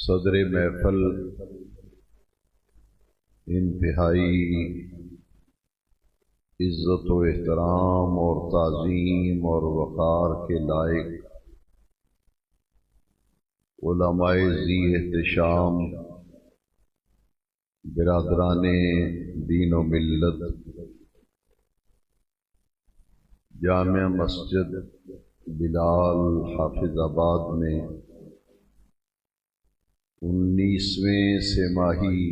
صدر محفل انتہائی عزت و احترام اور تعظیم اور وقار کے لائق علماء ذی احتشام، برادران دین و ملت، جامع مسجد بلال حافظ آباد میں 19ویں سماہی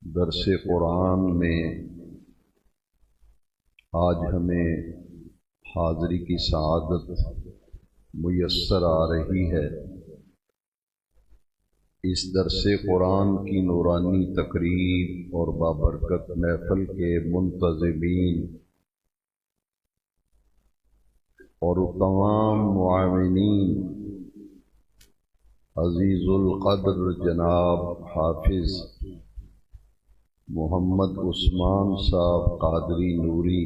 درس قرآن میں آج ہمیں حاضری کی سعادت میسر آ رہی ہے۔ اس درس قرآن کی نورانی تقریب اور بابرکت محفل کے منتظمین اور تمام معاونین، عزیز القدر جناب حافظ محمد عثمان صاحب قادری نوری،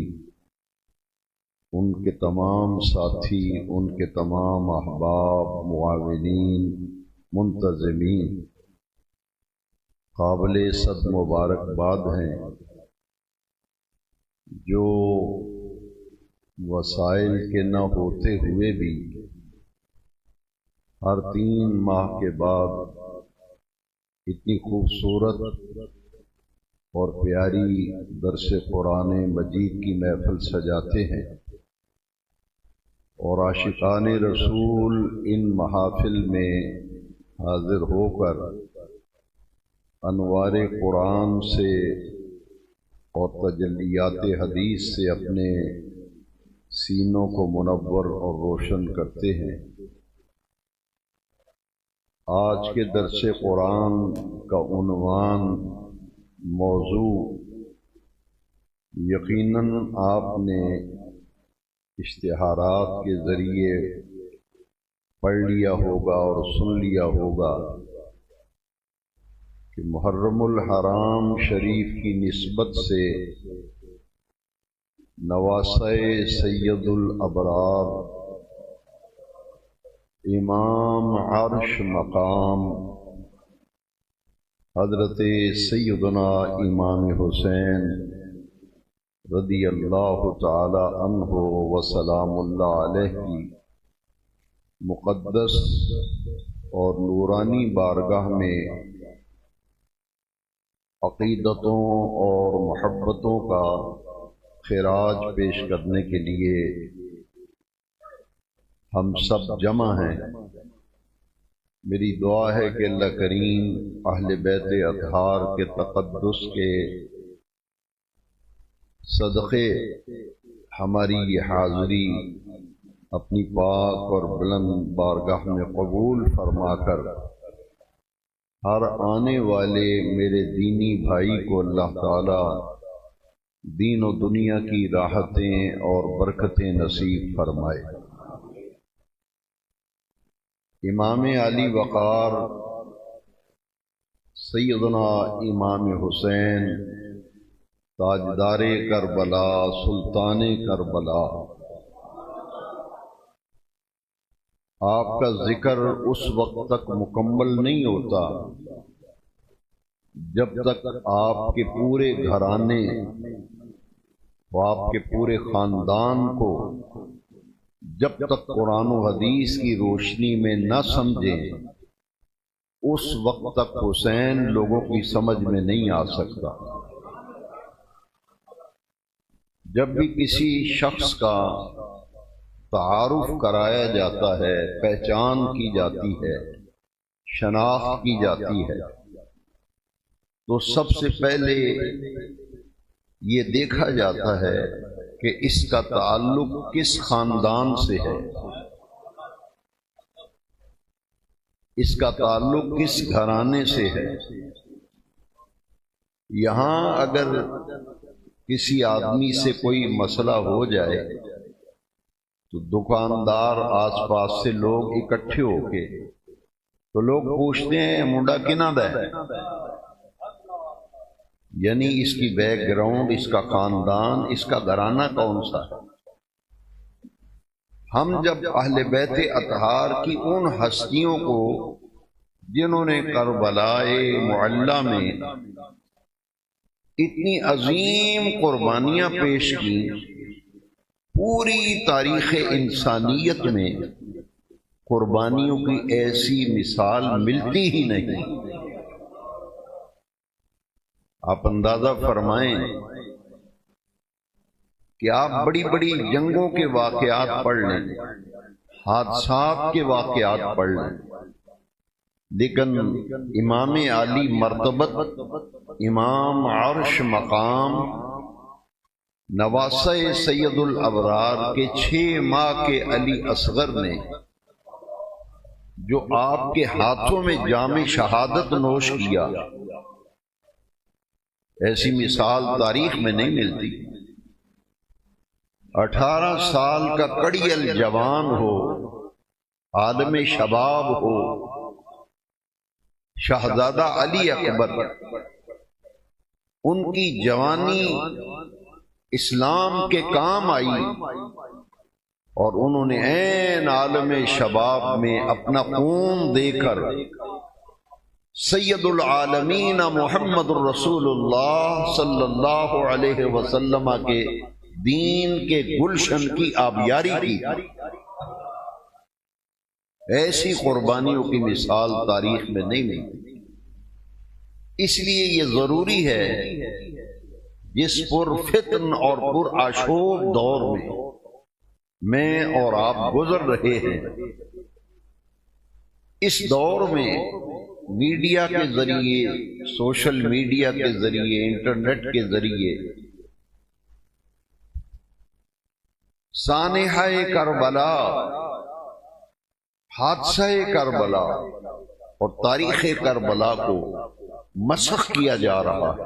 ان کے تمام ساتھی، ان کے تمام احباب، معاونین، منتظمین، قابل صد مبارکباد ہیں جو وسائل کے نہ ہوتے ہوئے بھی ہر 3 ماہ کے بعد اتنی خوبصورت اور پیاری درس قرآن مجید کی محفل سجاتے ہیں، اور عاشقان رسول ان محافل میں حاضر ہو کر انوار قرآن سے اور تجلیات حدیث سے اپنے سینوں کو منور اور روشن کرتے ہیں۔ آج کے درس قرآن کا عنوان، موضوع یقیناً آپ نے اشتہارات کے ذریعے پڑھ لیا ہوگا اور سن لیا ہوگا کہ محرم الحرام شریف کی نسبت سے نواسۂ سید الابرار، امام عرش مقام حضرت سیدنا امام حسین رضی اللہ تعالی عنہ و سلام اللہ علیہ کی مقدس اور نورانی بارگاہ میں عقیدتوں اور محبتوں کا خراج پیش کرنے کے لیے ہم سب جمع ہیں۔ میری دعا ہے کہ اللہ کریم اہل بیت اطہار کے تقدس کے صدقے ہماری یہ حاضری اپنی پاک اور بلند بارگاہ میں قبول فرما کر ہر آنے والے میرے دینی بھائی کو اللہ تعالی دین و دنیا کی راحتیں اور برکتیں نصیب فرمائے۔ امام علی وقار سیدنا امام حسین تاجدار کربلا، سلطان کربلا، آپ کا ذکر اس وقت تک مکمل نہیں ہوتا جب تک آپ کے پورے گھرانے و آپ کے پورے خاندان کو جب تک قرآن و حدیث کی روشنی میں نہ سمجھیں، اس وقت تک حسین لوگوں کی سمجھ میں نہیں آ سکتا۔ جب بھی کسی شخص کا تعارف کرایا جاتا ہے، پہچان کی جاتی ہے، شناخت کی جاتی ہے، تو سب سے پہلے یہ دیکھا جاتا ہے کہ اس کا تعلق کس خاندان سے ہے، اس کا تعلق کس گھرانے سے ہے۔ یہاں اگر کسی آدمی سے کوئی مسئلہ ہو جائے تو دکاندار، آس پاس سے لوگ اکٹھے ہو کے تو لوگ پوچھتے ہیں منڈا کنہ دا ہے، یعنی اس کی بیک گراؤنڈ، اس کا خاندان، اس کا گھرانہ کون سا ہے۔ ہم جب اہل بیت اطہار کی ان ہستیوں کو جنہوں نے کربلائے معلی میں اتنی عظیم قربانیاں پیش کی، پوری تاریخ انسانیت میں قربانیوں کی ایسی مثال ملتی ہی نہیں۔ آپ اندازہ فرمائیں کہ آپ بڑی بڑی جنگوں کے واقعات پڑھ لیں، حادثات کے واقعات پڑھ لیں، لیکن امام عالی مرتبت، امام عرش مقام، نواسۂ سید الابرار کے 6 ماہ کے علی اصغر نے جو آپ کے ہاتھوں میں جام شہادت نوش کیا، ایسی مثال تاریخ میں نہیں ملتی۔ 18 سال کا کڑیل جوان ہو، عالم شباب ہو، شہزادہ علی اکبر، ان کی جوانی اسلام کے کام آئی اور انہوں نے عین عالم شباب میں اپنا خون دے کر سید العالمین محمد الرسول اللہ صلی اللہ علیہ وسلم کے دین کے گلشن کی آبیاری کی۔ ایسی قربانیوں کی مثال تاریخ میں نہیں ملتی۔ اس لیے یہ ضروری ہے جس پر فتن اور پر آشوب دور میں اور آپ گزر رہے ہیں، اس دور میں میڈیا کے ذریعے، سوشل میڈیا کے ذریعے، انٹرنیٹ کے ذریعے سانحہ کربلا، حادثہ کربلا اور تاریخ کربلا کو مسخ کیا جا رہا ہے،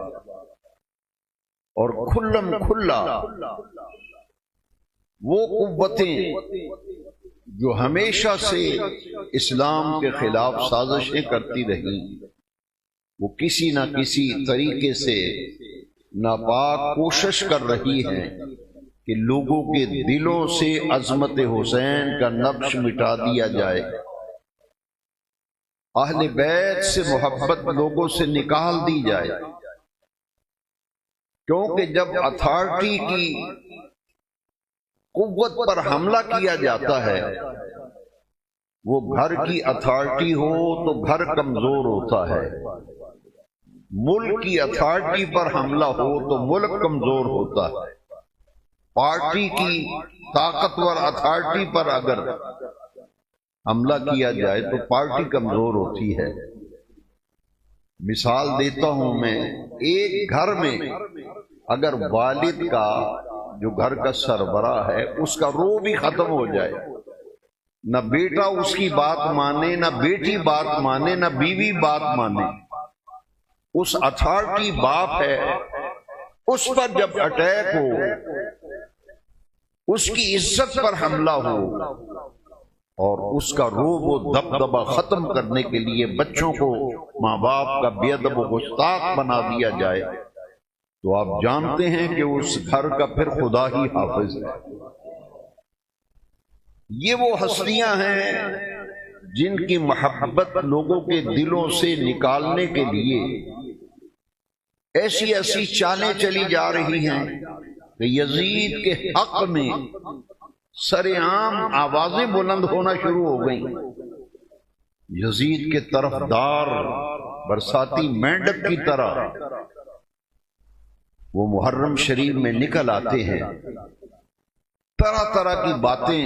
اور کھلم کھلا وہ قوتیں جو ہمیشہ سے اسلام کے خلاف سازشیں کرتی رہی، وہ کسی نہ کسی طریقے سے ناپاک کوشش کر رہی ہیں کہ لوگوں کے دلوں سے عظمت حسین کا نقش مٹا دیا جائے، اہل بیت سے محبت لوگوں سے نکال دی جائے، کیونکہ جب اتھارٹی کی قوت پر حملہ کیا جاتا ہے، وہ گھر کی اتھارٹی ہو تو گھر کمزور ہوتا ہے، ملک کی اتھارٹی پر حملہ ہو تو ملک کمزور ہوتا ہے، پارٹی کی طاقتور اتھارٹی پر اگر حملہ کیا جائے تو پارٹی کمزور ہوتی ہے۔ مثال دیتا ہوں میں، ایک گھر میں اگر والد کا جو گھر کا سربراہ ہے اس کا رو بھی ختم ہو جائے، نہ بیٹا اس کی بات مانے، نہ بیٹی بات مانے، نہ بیوی بات مانے، اس اتھارٹی باپ ہے، اس پر جب اٹیک ہو، اس کی عزت پر حملہ ہو اور اس کا روب و دبدبہ ختم کرنے کے لیے بچوں کو ماں باپ کا بے ادب و گستاخ بنا دیا جائے، تو آپ جانتے ہیں کہ اس گھر کا پھر خدا ہی حافظ ہے۔ یہ وہ ہستیاں ہیں جن کی محبت لوگوں کے دلوں سے نکالنے کے لیے ایسی ایسی چالیں چلی جا رہی ہیں کہ یزید کے حق میں سر عام آوازیں بلند ہونا شروع ہو گئیں، یزید کے طرفدار برساتی مینڈک کی طرح وہ محرم شریف میں نکل آتے ہیں، طرح طرح کی باتیں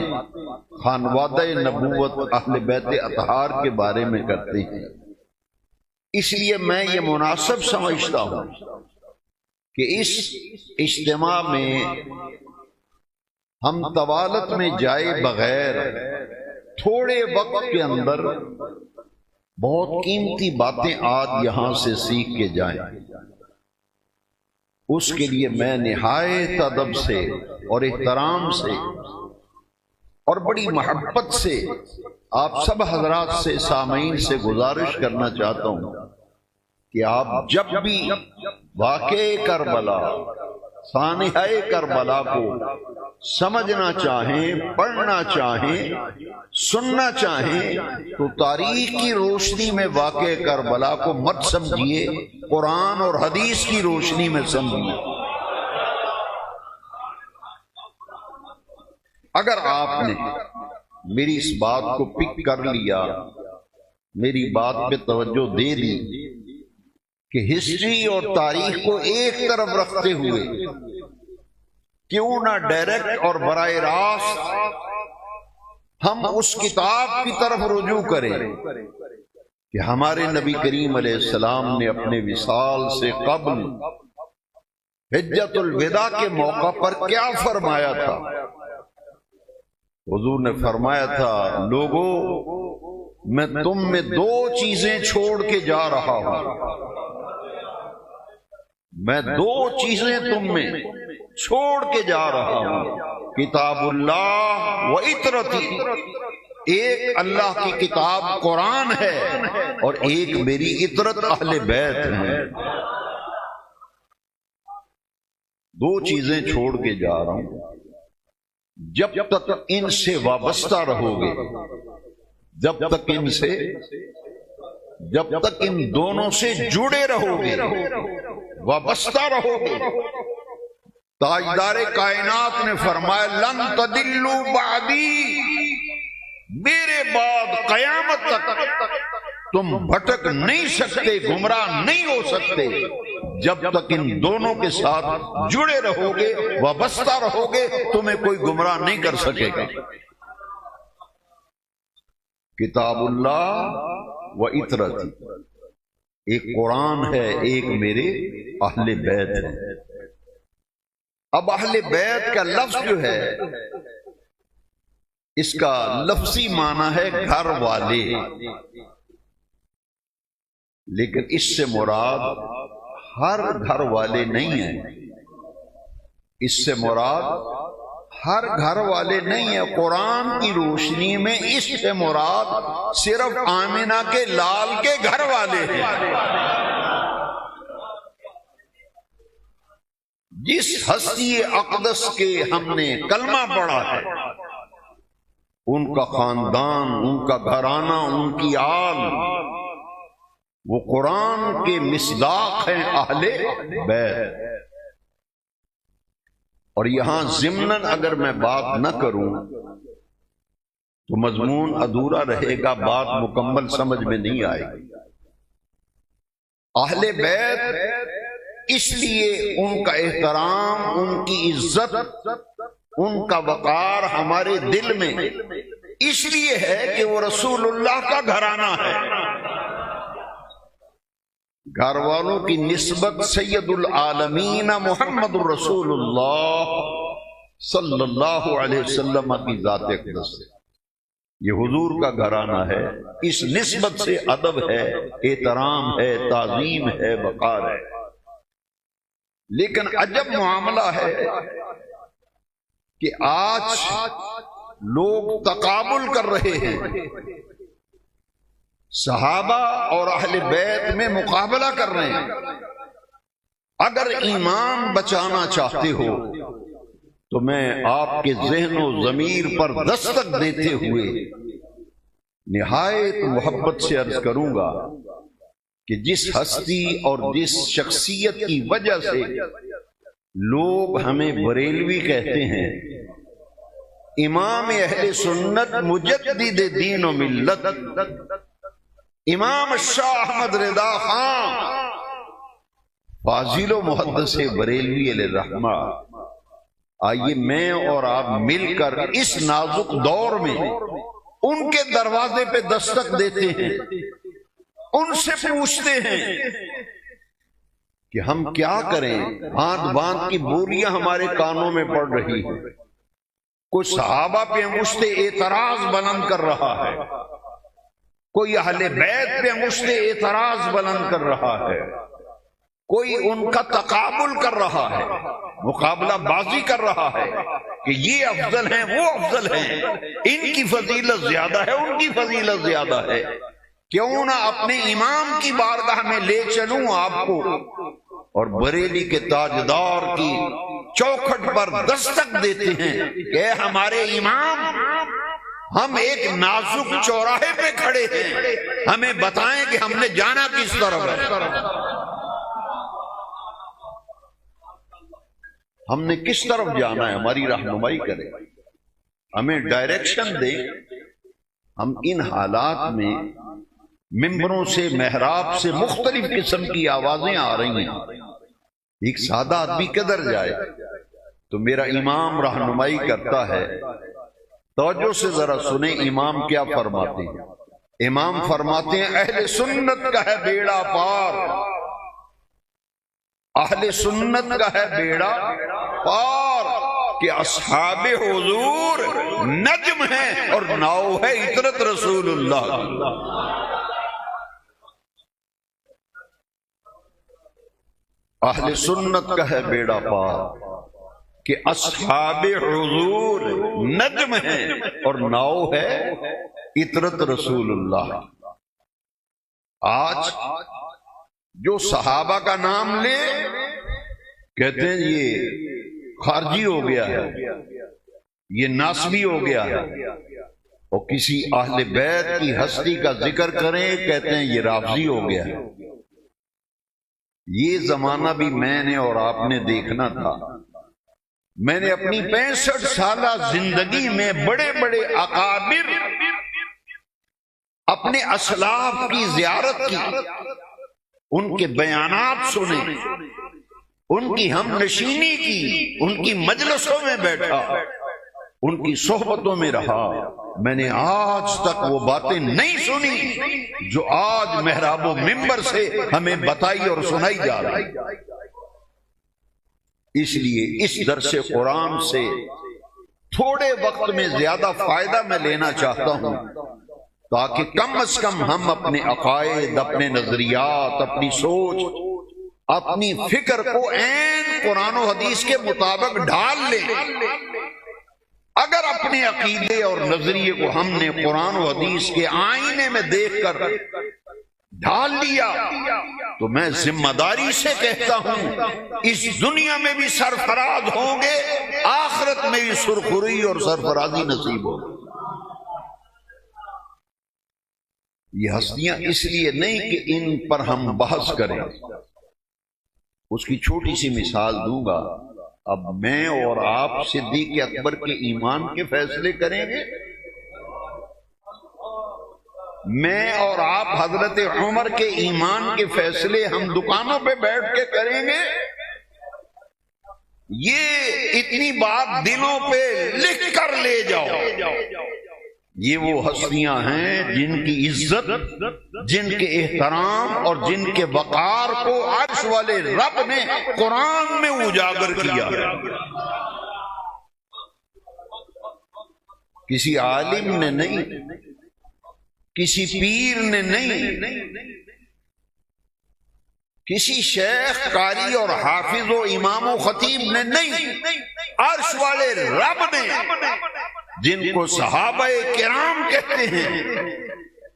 خانوادہ نبوت اہل بیت اطہار کے بارے میں کرتے ہیں۔ اس لیے میں یہ مناسب سمجھتا ہوں کہ اس اجتماع میں ہم طوالت میں جائے بغیر تھوڑے وقت کے اندر بہت قیمتی باتیں آج یہاں سے سیکھ کے جائیں۔ اس کے لیے میں نہایت ادب سے اور احترام سے اور بڑی محبت سے آپ سب حضرات سے، سامعین سے گزارش کرنا چاہتا ہوں کہ آپ جب بھی واقعہ کربلا، سانحہ کربلا کو سمجھنا چاہیں، پڑھنا چاہیں، سننا چاہیں تو تاریخ کی روشنی میں واقع کربلا کو مت سمجھیے، قرآن اور حدیث کی روشنی میں سمجھیے۔ اگر آپ نے میری اس بات کو پک کر لیا، میری بات پہ توجہ دے دی کہ ہسٹری اور تاریخ کو ایک طرف رکھتے ہوئے کیوں نہ ڈائریکٹ اور براہ راست ہم اس کتاب کی طرف رجوع کریں کہ ہمارے نبی کریم علیہ السلام نے اپنے وصال سے قبل حجۃ الوداع کے موقع پر کیا فرمایا تھا۔ حضور نے فرمایا تھا، لوگوں میں تم میں دو چیزیں چھوڑ کے جا رہا ہوں، میں دو چیزیں تم میں چھوڑ کے جا رہا ہوں، کتاب اللہ و عطرتی، ایک اللہ کی کتاب قرآن ہے اور ایک میری عطرت اہل بیت ہے۔ دو چیزیں چھوڑ کے جا رہا ہوں، جب تک ان سے وابستہ رہو گے، جب تک ان دونوں سے جڑے رہو گے، وابستہ رہو گے۔ تاجدار کائنات نے فرمایا، لن تدلوا بعدی، میرے بعد قیامت تک تم بھٹک نہیں سکتے، گمراہ نہیں ہو سکتے، جب تک ان دونوں کے ساتھ جڑے رہو گے، وابستہ رہو گے، تمہیں کوئی گمراہ نہیں کر سکے گا۔ کتاب اللہ و عطرتی، ایک قرآن ہے، ایک میرے اہل بیت ہے۔ اب اہل بیت کا لفظ جو ہے، اس کا لفظی معنی ہے گھر والے، لیکن اس سے مراد ہر گھر والے نہیں ہیں، اس سے مراد ہر گھر والے نہیں ہیں۔ قرآن کی روشنی میں اس سے مراد صرف آمنہ کے لال کے گھر والے ہیں۔ جس ہستی اقدس کے ہم نے کلمہ پڑھا ہے، ان کا خاندان، ان کا گھرانہ، ان کی آل، وہ قرآن کے مصداق ہیں، اہل بیت۔ اور یہاں ضمناً اگر میں بات نہ کروں تو مضمون ادھورا رہے گا، بات مکمل سمجھ میں نہیں آئے گی۔ اہل بیت اس لیے ان کا احترام، ان کی عزت، ان کا وقار ہمارے دل میں اس لیے ہے کہ وہ رسول اللہ کا گھرانہ ہے۔ گھر والوں کی نسبت سید العالمین محمد الرسول اللہ صلی اللہ علیہ وسلم کی ذات اقدس سے، یہ حضور کا گھرانہ ہے، اس نسبت سے ادب ہے، احترام ہے، تعظیم ہے، وقار ہے۔ لیکن عجب معاملہ ہے کہ آج لوگ تقابل کر رہے ہیں، صحابہ اور اہل بیت میں مقابلہ کر رہے ہیں۔ اگر ایمان بچانا چاہتے ہو تو میں آپ کے ذہن و ضمیر پر دستک دیتے ہوئے نہایت محبت سے عرض کروں گا کہ جس ہستی اور جس شخصیت کی وجہ سے لوگ ہمیں بریلوی کہتے ہیں، امام اہل سنت مجدد دین و ملت امام شاہ احمد رضا خان فاضل و محدث بریلوی علیہ رحمہ، آئیے میں اور آپ مل کر اس نازک دور میں ان کے دروازے پہ دستک دیتے ہیں، ان سے پوچھتے ہیں کہ ہم کیا کریں، باندھ باندھ کی بوریاں ہمارے کانوں میں پڑ رہی ہیں، کوئی صحابہ پہ انگشت اعتراض بلند کر رہا ہے، کوئی اہل بیت پہ انگشت اعتراض بلند کر رہا ہے، کوئی ان کا تقابل کر رہا ہے، مقابلہ بازی کر رہا ہے کہ یہ افضل ہیں، وہ افضل ہیں، ان کی فضیلت زیادہ ہے، ان کی فضیلت زیادہ ہے۔ کیوں نہ اپنے امام کی بارگاہ میں لے چلوں آپ کو اور بریلی کے تاجدار کی چوکھٹ پر دستک دیتے ہیں کہ اے ہمارے امام، ہم ایک نازک چوراہے پہ کھڑے ہیں، ہمیں بتائیں کہ ہم نے جانا کس طرف ہے، ہم نے کس طرف جانا ہے، ہماری رہنمائی کرے، ہمیں ڈائریکشن دے۔ ہم ان حالات میں ممبروں سے، محراب سے مختلف قسم کی آوازیں آ رہی ہیں، ایک سادہ آدمی کدھر جائے؟ تو میرا امام رہنمائی کرتا ہے، توجہ سے ذرا سنیں امام کیا فرماتے ہیں۔ امام فرماتے ہیں اہل سنت کا ہے بیڑا پار، اہل سنت کا ہے بیڑا پار، کہ اصحاب حضور نجم ہیں اور ناؤ ہے عطرت رسول اللہ کی۔ اہل سنت کا ہے بیڑا پار کہ اصحاب حضور نجم ہیں اور ناؤ ہے عطرت رسول اللہ۔ آج جو صحابہ کا نام لے کہتے ہیں یہ خارجی ہو گیا ہے، یہ ناسبی ہو گیا ہے، اور کسی اہل بیت کی ہستی کا ذکر کریں کہتے ہیں یہ رافضی ہو گیا ہے۔ یہ زمانہ بھی میں نے اور آپ نے دیکھنا تھا۔ میں نے اپنی 65 سالہ زندگی میں بڑے بڑے اکابر اپنے اسلاف کی زیارت کی، ان کے بیانات سنے، ان کی ہم نشینی کی، ان کی مجلسوں میں بیٹھا، ان کی صحبتوں میں رہا۔ میں نے آج تک وہ باتیں نہیں سنی جو آج محراب و منبر سے ہمیں بتائی اور سنائی جا رہی۔ اس لیے اس درس قرآن سے تھوڑے وقت میں زیادہ فائدہ میں لینا چاہتا ہوں، تاکہ کم از کم ہم اپنے عقائد، اپنے نظریات، اپنی سوچ، اپنی فکر کو عین قرآن و حدیث کے مطابق ڈھال لیں۔ اگر اپنے عقیدے اور نظریے کو ہم نے قرآن و حدیث کے آئینے میں دیکھ کر ڈھال لیا تو میں ذمہ داری سے کہتا ہوں اس دنیا میں بھی سرفراز ہوں گے، آخرت میں بھی سرخروئی اور سرفرازی نصیب ہوگی۔ یہ ہستیاں اس لیے نہیں کہ ان پر ہم بحث کریں، اس کی چھوٹی سی مثال دوں گا۔ اب میں اور آپ صدیق اکبر کے ایمان کے فیصلے کریں گے، میں اور آپ حضرت عمر کے ایمان کے فیصلے ہم دکانوں پہ بیٹھ کے کریں گے؟ یہ اتنی بات دلوں پہ لکھ کر لے جاؤ، یہ وہ ہستیاں ہیں جن کی عزت، جن کے احترام اور جن کے وقار کو عرش والے رب نے قرآن میں اجاگر کیا۔ کسی عالم نے نہیں، کسی پیر نے نہیں، کسی شیخ، قاری اور حافظ و امام و خطیب نے نہیں، عرش والے رب نے، جن کو صحابہ کرام کہتے ہیں،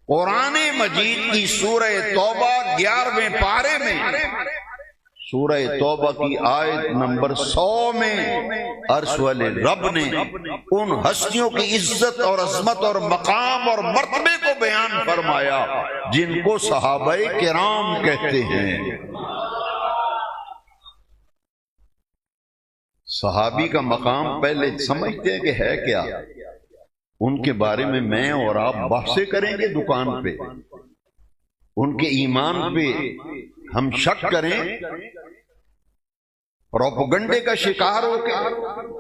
قرآن مجید کی سورہ توبہ 11ویں پارے میں، سورہ توبہ کی آیت نمبر 100 میں عرش والے رب نے ان ہستیوں کی عزت اور عظمت اور مقام اور مرتبے کو بیان فرمایا جن کو صحابہ کرام کہتے ہیں۔ صحابی کا مقام پہلے سمجھتے ہیں کہ ہے کیا؟ ان کے بارے میں اور آپ بحثیں کریں گے دکان پہ، ان کے ایمان پہ ہم شک کریں، پروپیگنڈے کا شکار ہو کے،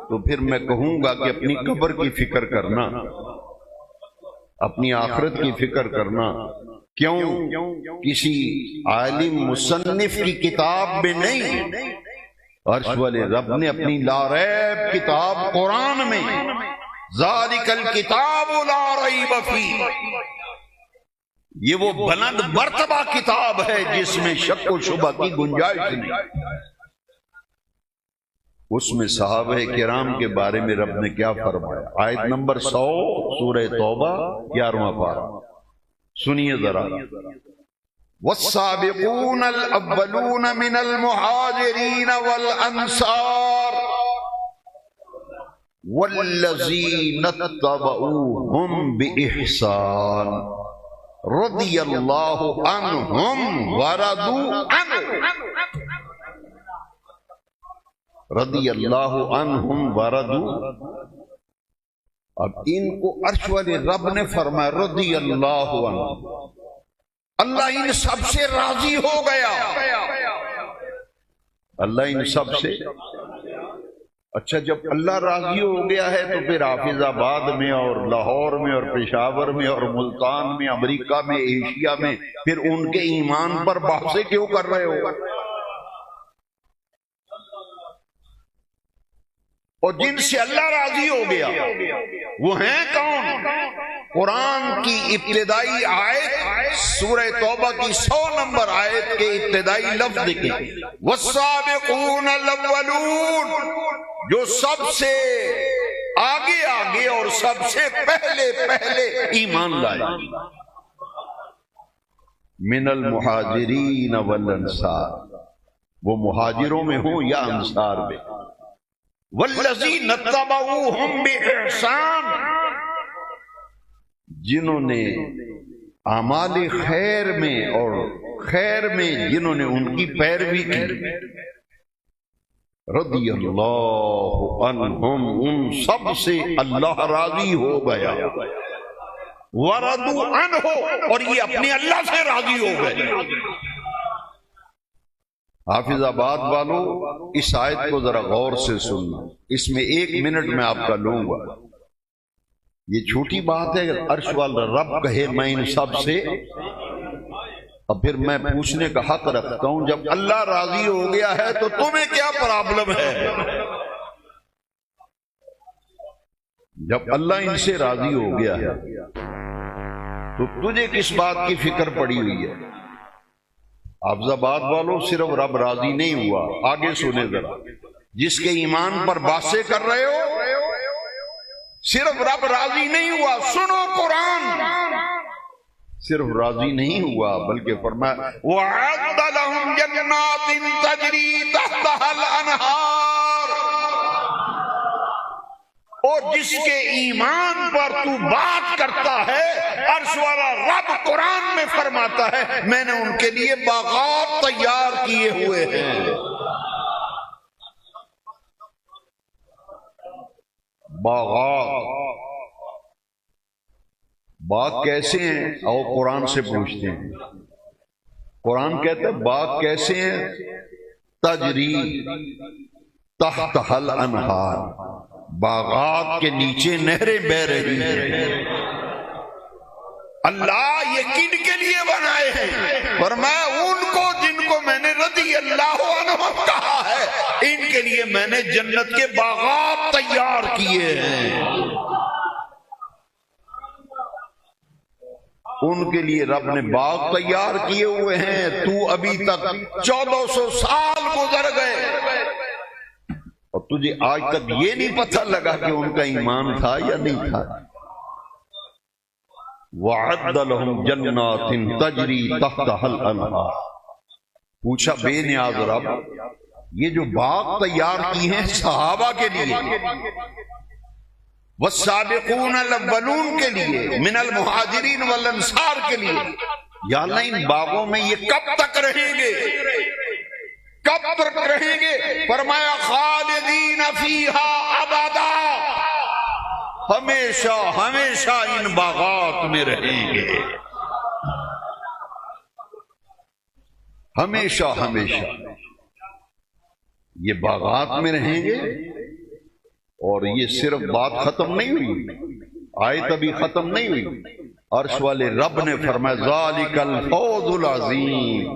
تو پھر میں کہوں گا کہ اپنی قبر کی فکر کرنا، اپنی آخرت کی فکر کرنا۔ کیوں؟ کسی عالم مصنف کی کتاب میں نہیں، عرش والے رب نے اپنی لا ریب کتاب قرآن میں، ذالک الکتاب لا ریب فیہ، یہ وہ بلند مرتبہ کتاب ہے جس میں شک و شبہ کی گنجائش نہیں۔ اس میں صحابہ کرام کے بارے میں رب نے کیا فرمایا؟ آیت نمبر 100 سورہ توبہ 11واں پارہ، سنیے ذرا۔ والسابقون الاولون من المہاجرین والانصار والذین اتبعوہم بإحسان رضی اللہ عنہم ورضوا عنہ، رضی اللہ عنہم ورضوا۔ اب ان کو عرش والے رب نے فرمایا رضی اللہ عنہ، اللہ ان سب سے راضی ہو گیا، اللہ ان سب سے۔ اچھا جب اللہ راضی ہو گیا ہے تو پھر حافظ آباد میں اور لاہور میں اور پشاور میں اور ملتان میں، امریکہ میں، ایشیا میں، پھر ان کے ایمان پر بحثیں کیوں کر رہے ہو؟ اور جن سے اللہ راضی ہو گیا وہ ہیں کون؟ قرآن کی ابتدائی آیت سورہ توبہ کی 100 نمبر آیت کے ابتدائی لفظ دیکھیں، والسابقون الاولون، جو سب سے آگے آگے اور سب سے پہلے ایمان لائے، من المہاجرین والانصار، وہ مہاجروں میں ہوں یا انصار میں، والذین اتبعوہم بإحسان، جنہوں نے اعمال خیر میں اور خیر میں جنہوں نے ان کی پیروی کی، رضی اللہ عنہم، ان سب سے اللہ راضی ہو گیا، ورضوا عنہ، اور یہ اپنے اللہ سے راضی ہو گئے۔ حافظ آباد والوں اس آیت کو ذرا غور سے سننا، اس میں 1 منٹ میں آپ کا لوں گا۔ یہ چھوٹی بات ہے، عرش والا رب کہے میں ان سب سے، اب پھر میں پوچھنے کا حق رکھتا ہوں جب اللہ راضی ہو گیا ہے تو تمہیں کیا پرابلم ہے؟ جب اللہ ان سے راضی ہو گیا ہے تو تجھے کس بات کی فکر پڑی ہوئی ہے؟ حافظ آباد والوں صرف رب راضی نہیں ہوا، آگے سنے ذرا، جس کے ایمان پر باتیں کر رہے ہو صرف رب راضی نہیں ہوا، سنو قرآن، صرف راضی نہیں ہوا بلکہ فرمایا وَأَعَدَّ لَهُمْ جَنَّاتٍ تَجْرِي تَحْتَهَا الْأَنْهَارُ، اور جس کے ایمان پر تو بات کرتا ہے عرش والا رب قرآن میں فرماتا ہے میں نے ان کے لیے باغات تیار کیے ہوئے ہیں۔ باغات، باغ کیسے ہیں؟ اور قرآن سے پوچھتے ہیں، قرآن کہتا ہے باغ کیسے ہیں؟ تجری تحتها الانہار، باغات کے نیچے نہریں بہ رہی ہیں۔ اللہ یہ کن کے لیے بنائے ہیں؟ فرمایا ان کو جن کو میں نے رضی اللہ عنہم کہا ہے، ان کے لیے میں نے جنت کے باغات تیار کیے ہیں، ان کے لیے رب نے باغ تیار کیے ہوئے ہیں۔ تو ابھی تک 1400 سال گزر گئے اور تجھے آج تک یہ نہیں پتہ لگا کہ ان کا ایمان تھا یا نہیں تھا۔ وَعَدَّ لَهُمْ جَنَّاتٍ تَجْرِي تَحْتَهَا الْأَنْهَارُ، پوچھا بے نیاز رب یہ جو باغ تیار کی ہیں صحابہ کے لیے، والسابقون الاولون کے لیے، من المہاجرین والانصار کے لیے، یا اللہ ان باغوں میں یہ کب تک رہیں گے؟ کب تک رہیں گے؟ فرمایا خالدین فیہا ابدا، ہمیشہ ہمیشہ ان باغات میں رہیں گے، ہمیشہ ہمیشہ یہ باغات میں رہیں گے۔ اور یہ صرف بات ختم نہیں ہوئی، آیت ابھی ختم نہیں ہوئی، عرش والے رب نے فرمایا ذالک الفوز العظیم،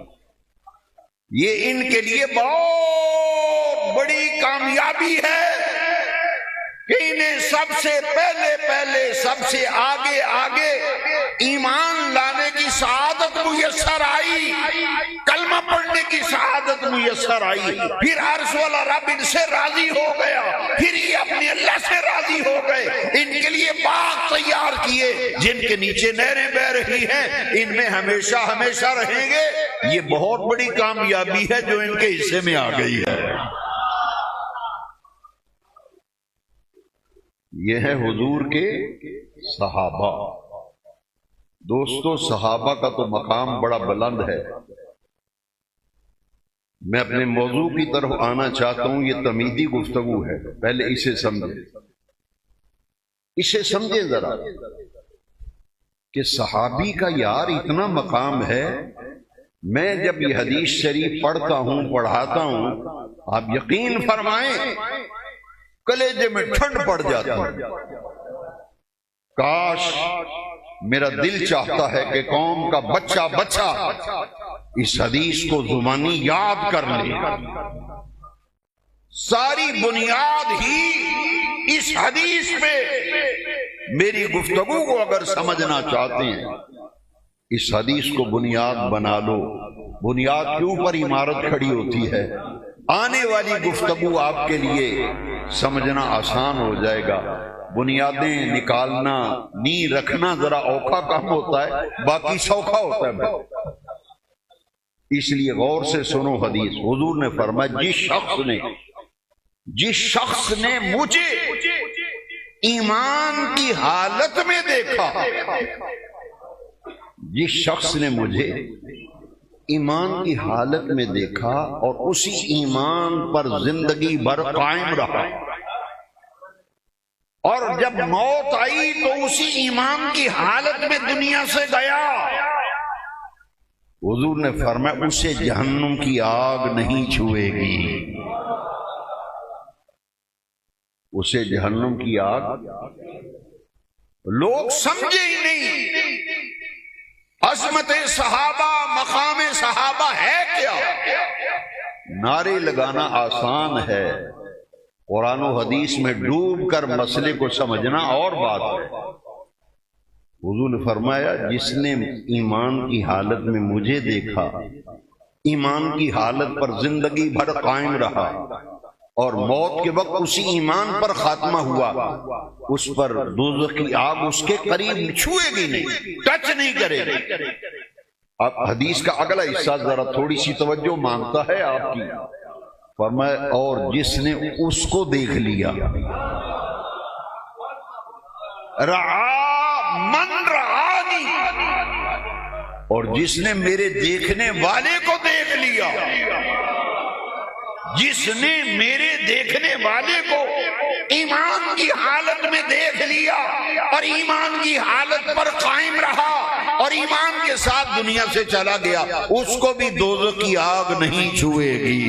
یہ ان کے لیے بہت بڑی کامیابی ہے کہ انہیں سب سے پہلے سب سے آگے ایمان لانے کی سعادت میسر آئی، کلمہ پڑھنے کی سعادت میسر آئی، پھر عرش والا رب ان سے راضی ہو گیا، پھر یہ اپنے اللہ سے راضی ہو گئے، ان کے لیے باغ تیار کیے جن کے نیچے نہریں بہ رہی ہیں، ان میں ہمیشہ ہمیشہ رہیں گے۔ یہ بہت بڑی کامیابی ہے جو ان کے حصے میں آ گئی ہے۔ یہ ہے حضور کے صحابہ۔ دوستو صحابہ کا تو مقام بڑا بلند ہے۔ میں اپنے موضوع کی طرف آنا چاہتا ہوں، یہ تمیدی گفتگو ہے، پہلے اسے سمجھیں ذرا کہ صحابی کا یار اتنا مقام ہے۔ میں جب یہ حدیث شریف پڑھتا ہوں، پڑھاتا ہوں، آپ یقین فرمائیں کلیجے میں ٹھنڈ پڑ جاتی ہے۔ کاش میرا دل چاہتا ہے کہ قوم کا بچہ اس حدیث کو زبانی یاد کر لے۔ ساری بنیاد ہی اس حدیث پہ، میری گفتگو کو اگر سمجھنا چاہتے ہیں اس حدیث کو بنیاد بنا لو۔ بنیاد کے اوپر عمارت کھڑی ہوتی ہے۔ آنے والی گفتگو آپ کے لیے سمجھنا آسان ہو جائے گا۔ بنیادیں نکالنا، نیند رکھنا ذرا اوکھا کام ہوتا ہے، باقی سوکھا ہوتا ہے۔ اس لیے غور سے سنو حدیث۔ حضور نے فرمایا جس شخص نے مجھے ایمان کی حالت میں دیکھا، جس شخص نے مجھے ایمان کی حالت میں دیکھا اور اسی ایمان پر زندگی بھر قائم رہا، اور جب موت آئی تو اسی ایمان کی حالت میں دنیا سے گیا، حضور نے فرمایا اسے جہنم کی آگ نہیں چھوئے گی، اسے جہنم کی آگ۔ لوگ سمجھے ہی نہیں عظمت صحابہ، مقام صحابہ ہے کیا۔ نعرے لگانا آسان ہے، قرآن و حدیث میں ڈوب کر مسئلے کو سمجھنا اور بات ہے۔ حضور نے فرمایا جس نے ایمان کی حالت میں مجھے دیکھا، ایمان کی حالت پر زندگی بھر قائم رہا اور موت کے وقت اسی ایمان پر خاتمہ ہوا، اس پر دوزخ کی آگ اس کے قریب چھوئے گی نہیں، ٹچ نہیں کرے گی۔ اب حدیث کا اگلا حصہ ذرا تھوڑی سی توجہ مانگتا ہے آپ کی۔ فرمایا اور جس نے اس کو دیکھ لیا، من رعانی، اور جس نے میرے دیکھنے والے کو دیکھ لیا، جس نے میرے دیکھنے والے کو ایمان کی حالت میں دیکھ لیا اور ایمان کی حالت پر قائم رہا اور ایمان کے ساتھ دنیا سے چلا گیا، اس کو بھی دوزخ کی آگ نہیں چھوئے گی۔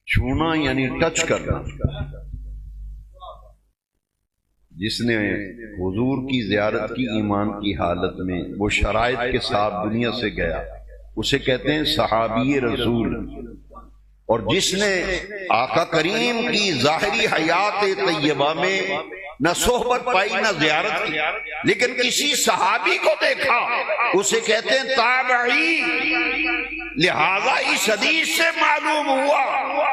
چھونا یعنی ٹچ کرنا۔ جس نے حضور کی زیارت کی ایمان کی حالت میں، وہ شرائط کے ساتھ دنیا سے گیا، اسے کہتے ہیں صحابی رسول۔ اور جس نے آقا کریم کی ظاہری حیات طیبہ میں نہ صحبت پائی نہ زیارت کی، لیکن کسی صحابی کو دیکھا، اسے کہتے ہیں تابعی۔ لہذا اس حدیث سے معلوم ہوا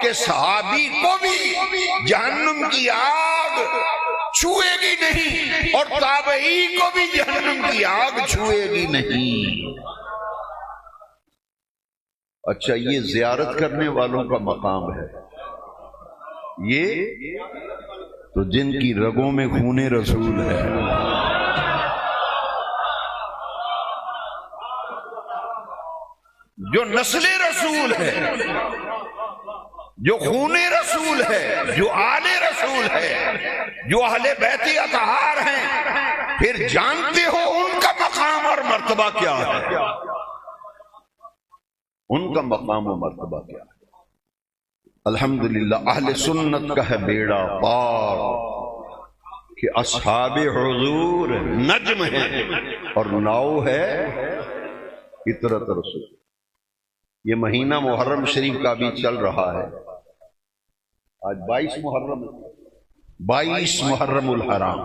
کہ صحابی کو بھی جہنم کی آگ چھوئے گی نہیں اور تابعی کو بھی جہنم کی آگ چھوئے گی نہیں۔ اچھا، یہ زیارت کرنے والوں کا مقام ہے۔ یہ تو جن کی رگوں میں خون رسول ہے، جو نسل رسول ہے، جو خون رسول ہے، جو آل رسول ہے، جو اہل بیت اطہار ہیں، پھر جانتے ہو ان کا مقام اور مرتبہ کیا ہے، ان کا مقام و مرتبہ کیا ہے۔ الحمدللہ اہل سنت کا ہے بیڑا پار کہ اصحاب حضور نجم ہے اور ناؤ ہے اطرت رسول۔ یہ مہینہ محرم شریف کا بھی چل رہا ہے، آج 22 محرم الحرام۔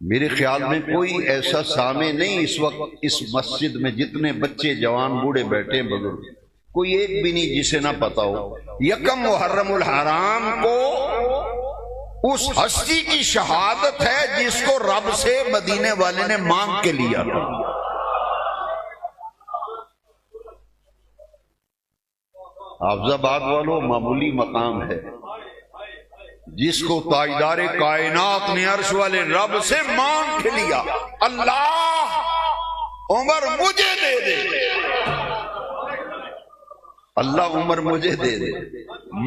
میرے خیال میں کوئی ایسا سامع نہیں اس وقت اس مسجد میں، جتنے بچے جوان بوڑھے بیٹھے بزرگ، کوئی ایک بھی نہیں جسے نہ پتا ہو یکم محرم الحرام کو اس ہستی کی شہادت ہے جس کو رب سے مدینے والے نے مانگ کے لیا تھا۔ حافظ آباد والوں معمولی مقام ہے، جس کو تاجدار کائنات نے عرش والے رب سے مانگ کے لیا، اللہ عمر مجھے دے دے، اللہ عمر مجھے دے دے،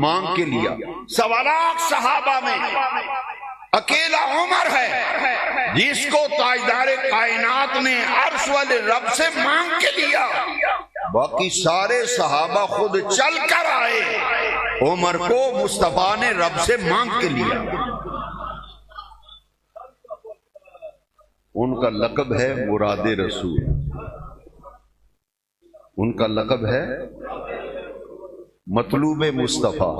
مانگ کے لیا۔ 1.25 لاکھ صحابہ میں اکیلا عمر ہے جس کو تاجدار کائنات نے عرش والے رب سے مانگ کے لیا، باقی سارے صحابہ خود چل کر آئے، عمر کو مصطفیٰ نے رب سے مانگ کے لیا۔ ان کا لقب ہے مراد رسول، ان کا لقب ہے مطلوب مصطفیٰ۔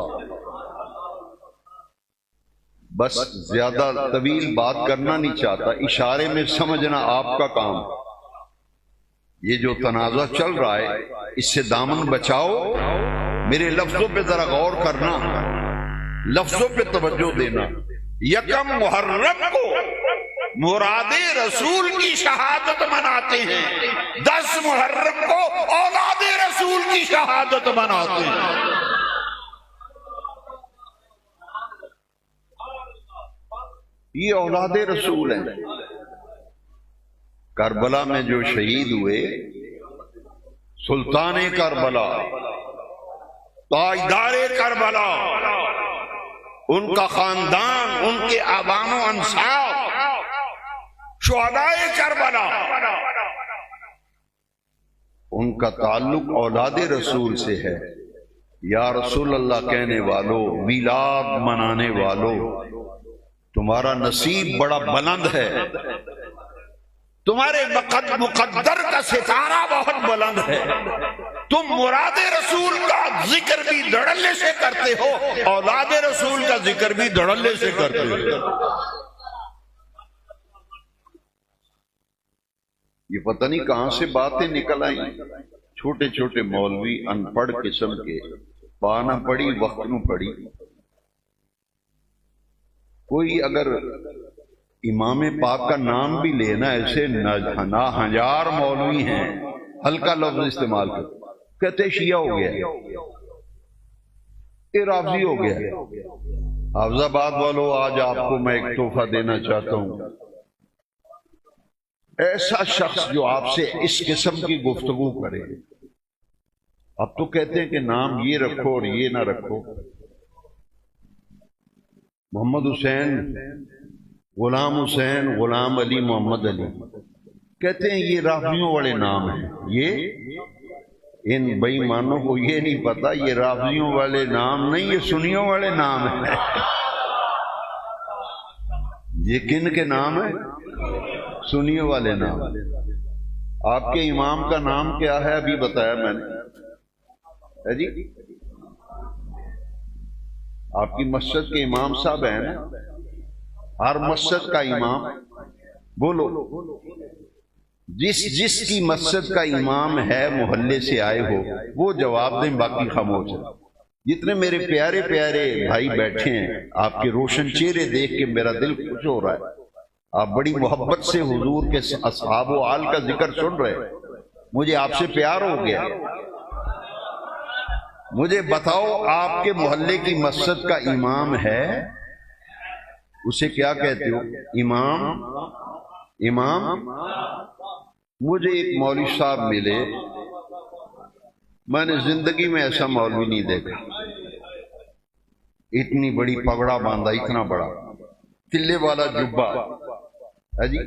بس زیادہ طویل بات کرنا نہیں چاہتا، اشارے میں سمجھنا آپ کا کام۔ یہ جو تنازع چل رہا ہے اس سے دامن بچاؤ، میرے لفظوں پہ ذرا غور کرنا، لفظوں پہ توجہ دینا۔ 1 محرم کو مراد رسول کی شہادت مناتے ہیں، 10 محرم کو اولاد رسول کی شہادت مناتے ہیں۔ یہ اولاد رسول ہیں۔ کربلا میں جو شہید ہوئے، سلطان کربلا، تاجدار کربلا، ان کا خاندان، ان کے آبان و انساب، شہدائے کربلا، ان کا تعلق اولاد رسول سے ہے۔ یا رسول اللہ کہنے والوں، میلاد منانے والوں، تمہارا نصیب بڑا بلند ہے، تمہارے مقدر کا ستارہ بہت بلند ہے، تم مراد رسول کا ذکر بھی دھڑلے سے کرتے ہو، اولاد رسول کا ذکر بھی دھڑلے سے کرتے ہو۔ یہ پتہ نہیں کہاں سے باتیں نکل آئیں، چھوٹے چھوٹے مولوی ان پڑھ قسم کے، پانا پڑی وقت نو پڑی۔ کوئی اگر امام پاک کا نام بھی لینا، ایسے ناہنجار مولوی ہیں، ہلکا لفظ استعمال کر، کہتے شیعہ ہو گیا، یہ رافضی ہو گیا۔ حافظ آباد والوں، آج آپ کو میں ایک تحفہ دینا چاہتا ہوں۔ ایسا شخص جو آپ سے اس قسم کی گفتگو کرے، اب تو کہتے ہیں کہ نام یہ رکھو اور یہ نہ رکھو۔ محمد حسین، غلام حسین، غلام علی، محمد علی، کہتے ہیں یہ رافضیوں والے نام ہیں۔ یہ ان بے ایمانوں کو یہ نہیں پتا، یہ رافضیوں والے نام نہیں، یہ سنیوں والے نام ہیں۔ یہ کن کے نام ہیں؟ سنیوں والے نام۔ آپ کے امام کا نام کیا ہے؟ ابھی بتایا میں نے جی، آپ کی مسجد کے امام صاحب ہیں نا، ہر مسجد کا امام، بولو جس کی مسجد کا امام ہے، محلے سے آئے ہو، وہ جواب دیں، باقی خاموش ہے۔ جتنے میرے پیارے پیارے بھائی بیٹھے ہیں، آپ کے روشن چہرے دیکھ کے میرا دل خوش ہو رہا ہے۔ آپ بڑی محبت سے حضور کے اصحاب و آل کا ذکر سن رہے ہیں، مجھے آپ سے پیار ہو گیا۔ مجھے بتاؤ، آپ کے محلے کی مسجد کا امام ہے، اسے کیا کہتے ہو؟ امام۔ امام۔ مجھے ایک مولوی صاحب ملے، میں نے زندگی میں ایسا مولوی نہیں دیکھا، اتنی بڑی پگڑا باندھا، اتنا بڑا تلے والا جبہ ہے جی،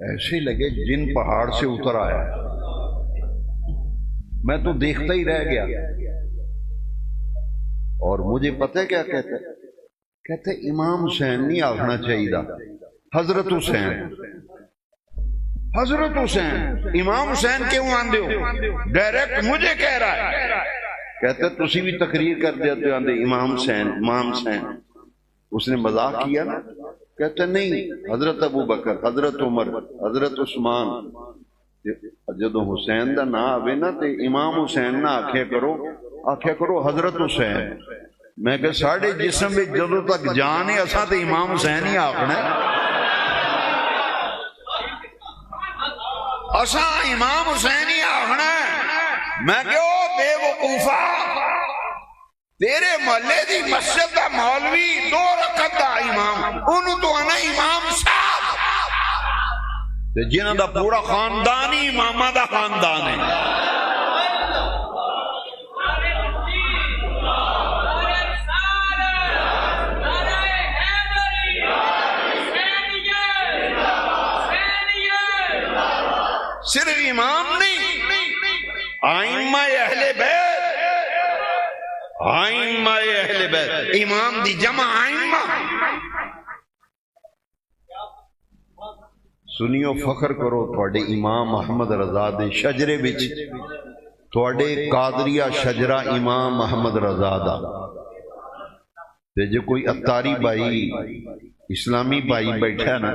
ایسے لگے جن پہاڑ سے اتر آیا ہے۔ میں تو دیکھتا ہی رہ گیا، اور مجھے پتہ ہے کیا کہتے امام حسین نہیں آخنا چاہیے، حضرت حسین۔ حضرت حسین، امام حسین کیوں آندے ہو؟ ڈائریکٹ مجھے کہہ رہا ہے۔ کہتے تسی بھی تقریر کر دیتے آندے امام حسین، امام حسین۔ اس نے مذاق کیا نا، کہتے نہیں، حضرت ابو بکر، حضرت عمر، حضرت عثمان۔ جدو حسین دا نا آوے نا تے امام حسین نہ آکھیا کرو حضرت حسین۔ میں کہ ساڑھے جسم میں جدو تک جان ہے اساں تے امام حسین ہی آکھنا ہے، اساں امام حسین ہی آکھنا ہے۔ میں کہ او بے وقوفا، تیرے محلے دی مسجد دا مولوی 2 رکعت دا امام، انہوں تو انا امام صاحب تے جنہاں دا پورا خاندان ہی امامہ دا خاندان ہے۔ صرف امام نہیں، ائمہ اہل بیت، ائمہ اہل بیت، امام دی جمع ائمہ۔ سنیو فخر کرو تواڈے امام احمد رضا دے شجرے وچ، تواڈے قادریہ شجرہ امام احمد رضا دا تے جو کوئی اتاری بھائی اسلامی بھائی بیٹھا ہے نا،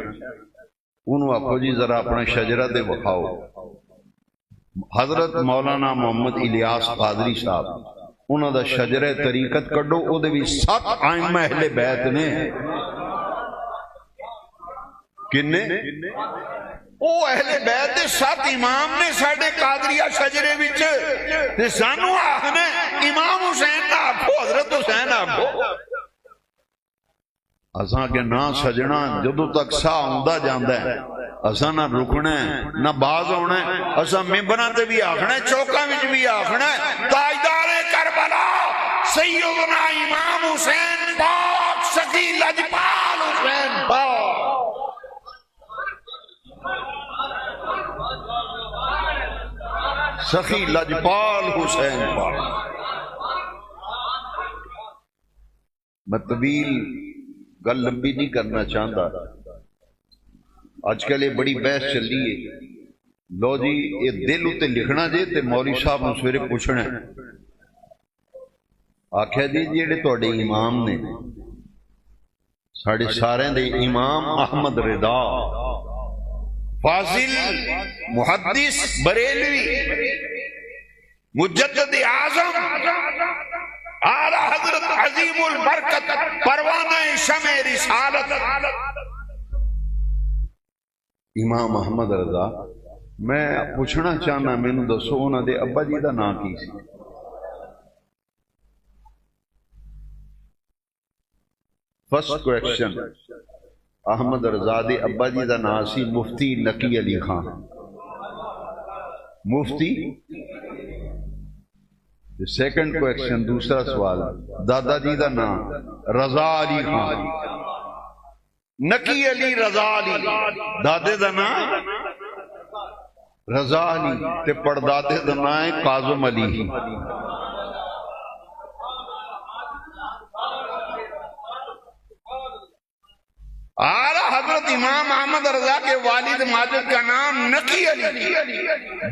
انہوں آکھو جی ذرا اپنا شجرہ دے وکھاؤ۔ حضرت مولانا محمد الیاس قادری صاحب انہوں دا شجرہ طریقت کڈو، او دے بھی 7 ائمہ اہل بیت نے۔ کنے؟ او اہل بیت دے 7 امام نے ساڈے قادریہ شجرے وچ، تے سانو آکھنا امام حسین نہ آکھو، حضرت حسین آکھو۔ اساں کے نہ سجنا جدوں تک سا ہوندا جاندا ہے، اساں نہ رکنا ہے نہ باز ہونا ہے۔ اساں ممبراں تے بھی آکھنا ہے، چوکاں وچ بھی آکھنا ہے، تاجدار کربلا سیدنا امام حسین پاک سخی لجپال حسین پاک۔ سخی لجپال حسین پاک۔ میں طویل گل لمبی نہیں کرنا چاہتا، آج کل یہ بڑی بحث چلی ہے۔ لو جی یہ دل اتے لکھنا جے تے مولوی صاحب نے سویرے پوچھنا ہے، آکھیا جی جیڑے تواڈے امام نے ساڑھے سارے دے امام احمد رضا فاضل محدث بریلوی مجدد اعظم اعلی حضرت عظیم البرکت پروانہ شمع رسالت امام احمد رضا، میں پوچھنا چاہنا مینوں دسو انہاں دے ابا جی دا نام کی سی؟ فرسٹ کویسچن، احمد رضا دے ابا جی دا نام سی مفتی نقی علی خان۔ مفتی سیکنڈ کویسچن، دوسرا سوال، دادا جی دا نام رضا علی خان، نقی علی رضا علی، دادے دا نام رضا علی تے پڑدادے دا نام کاظم علی۔ اعلیٰ حضرت امام احمد رضا کے والد ماجد کا نام نقی علی،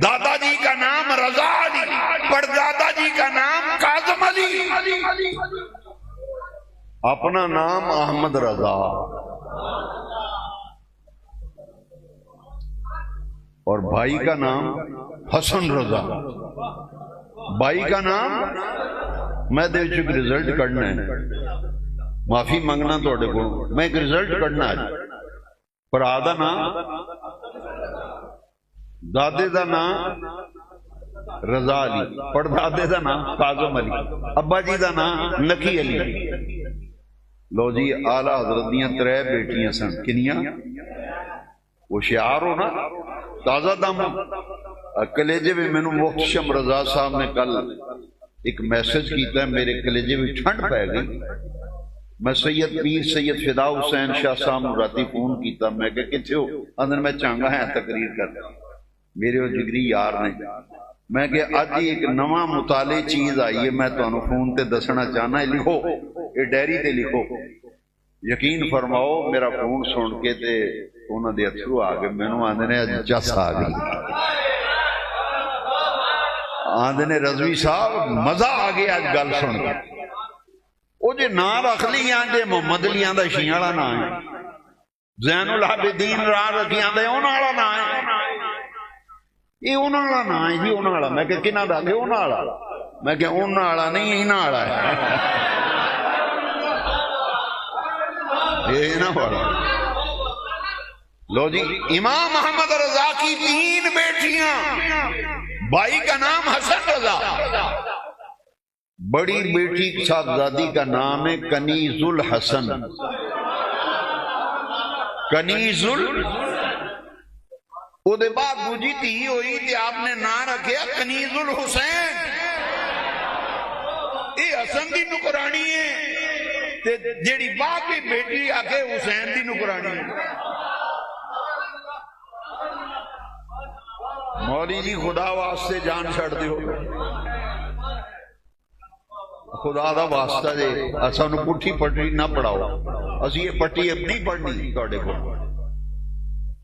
دادا جی کا نام رضا علی، پردادا جی کا نام کاظم علی، اپنا نام احمد رضا، اور بھائی کا نام حسن رضا۔ بھائی کا نام میں دے چک رزلٹ کرنا ہے، معافی منگنا توڑے کو، میں ایک رزلٹ کرنا ہے۔ پر آدھا نا دادے دا نا رضا علی، پر دادے دا نا کاظم علی، ابا جی دا نا نقی علی۔ لو جی آلہ حضرت دیاں 3 بیٹیاں سن، کنیاں؟ وہ شعار ہو نا تازہ دم کلیجے میں میں محتشم رضا صاحب نے کل ایک میسج کیتا ہے، میرے کلیجے میں ٹھنڈ پہ گئی۔ میں سید پیر سید فدا حسین شاہ صاحب راتی فون کیتا، میں کہ کتھے ہو؟ اندر میں چانگا ہے تقریر کر، میرے وہ جگری یار نے۔ میں کہ آج ایک نواں مطالعے چیز آئی ہے، میں تو انہوں فون تے دسنا چاہنا ہے، لکھو یہ ڈیری تے لکھو۔ یقین فرماؤ میرا فون سن کے تے انہوں دے اتھرو آ گئے، میں نو آندے نے چس آ گئی، آندے نے رضوی صاحب مزہ آ گیا آج گل سن کے۔ وہ جے نام رکھ لی آنجے محمد علی آندہ شیعہ نام ہے، زین العابدین راہ رکھی آندے انہاں والا نام ہے، یہ انہاں والا نام ہے جی، انہاں والا۔ میں کہ کنہ دا کہ انہاں والا؟ میں کہ انہاں والا نہیں، انہاں والا ہے، یہ انہاں والا۔ لو جی امام احمد رضا کی 3 بیٹیاں، بھائی کا نام حسن رضا، بڑی بیٹی صاحبزادی کا نام ہے کنیز الحسن. کنیز او دے بعد مجھے تھی ہوئی کہ آپ نے نام رکھیا کنیز الحسین. یہ حسن دی نکرانی ہے تے جیڑی باپ کی بیٹی آکے حسین دی نکرانی ہے. مولی جی خدا واسطے جان چھڑ دیو، خدا دا واسطہ دے اساں نو پٹھی پٹی نہ پڑھاؤ، اسی یہ پٹی اب نہیں پڑھنی تواڈے کول.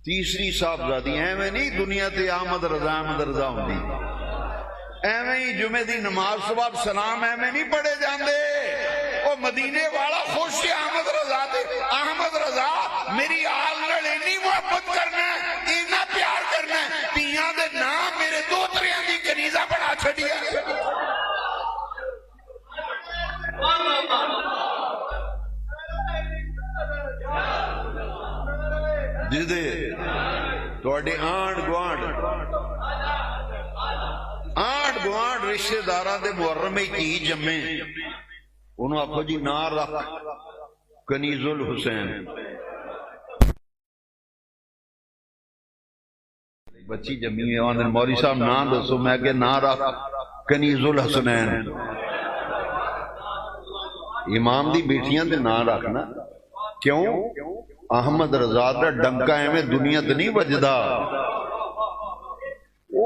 تیسری صاحبزادی ایویں نہیں دنیا تے احمد رضا ہوندی، ایویں ہی جمعے دی نماز تو بعد سلام ایویں نہیں پڑھے جاندے. او مدینے والا خوش ہے احمد رضا تے احمد رضا میری آل نال اتنی محبت کرنا ہے، اتنا پیار کرنا ہے، تیاں دے نام میرے دوتریاں دی کنیزہ بنا چھڈیا. جدے تواڈے آنڈ گوانڈ رشتے داراں دے محرم کی جمے انہوں آکھو جی نا رکھ کنیز الحسین. بچی جمی ہے مولوی صاحب نا دسو، میں کہ نا رکھ کنیز الحسنین. امام دی بیٹیاں دے نا رکھنا کیوں؟ احمد رضا دا ڈنکا ایویں دنیا تے نہیں وجدا. او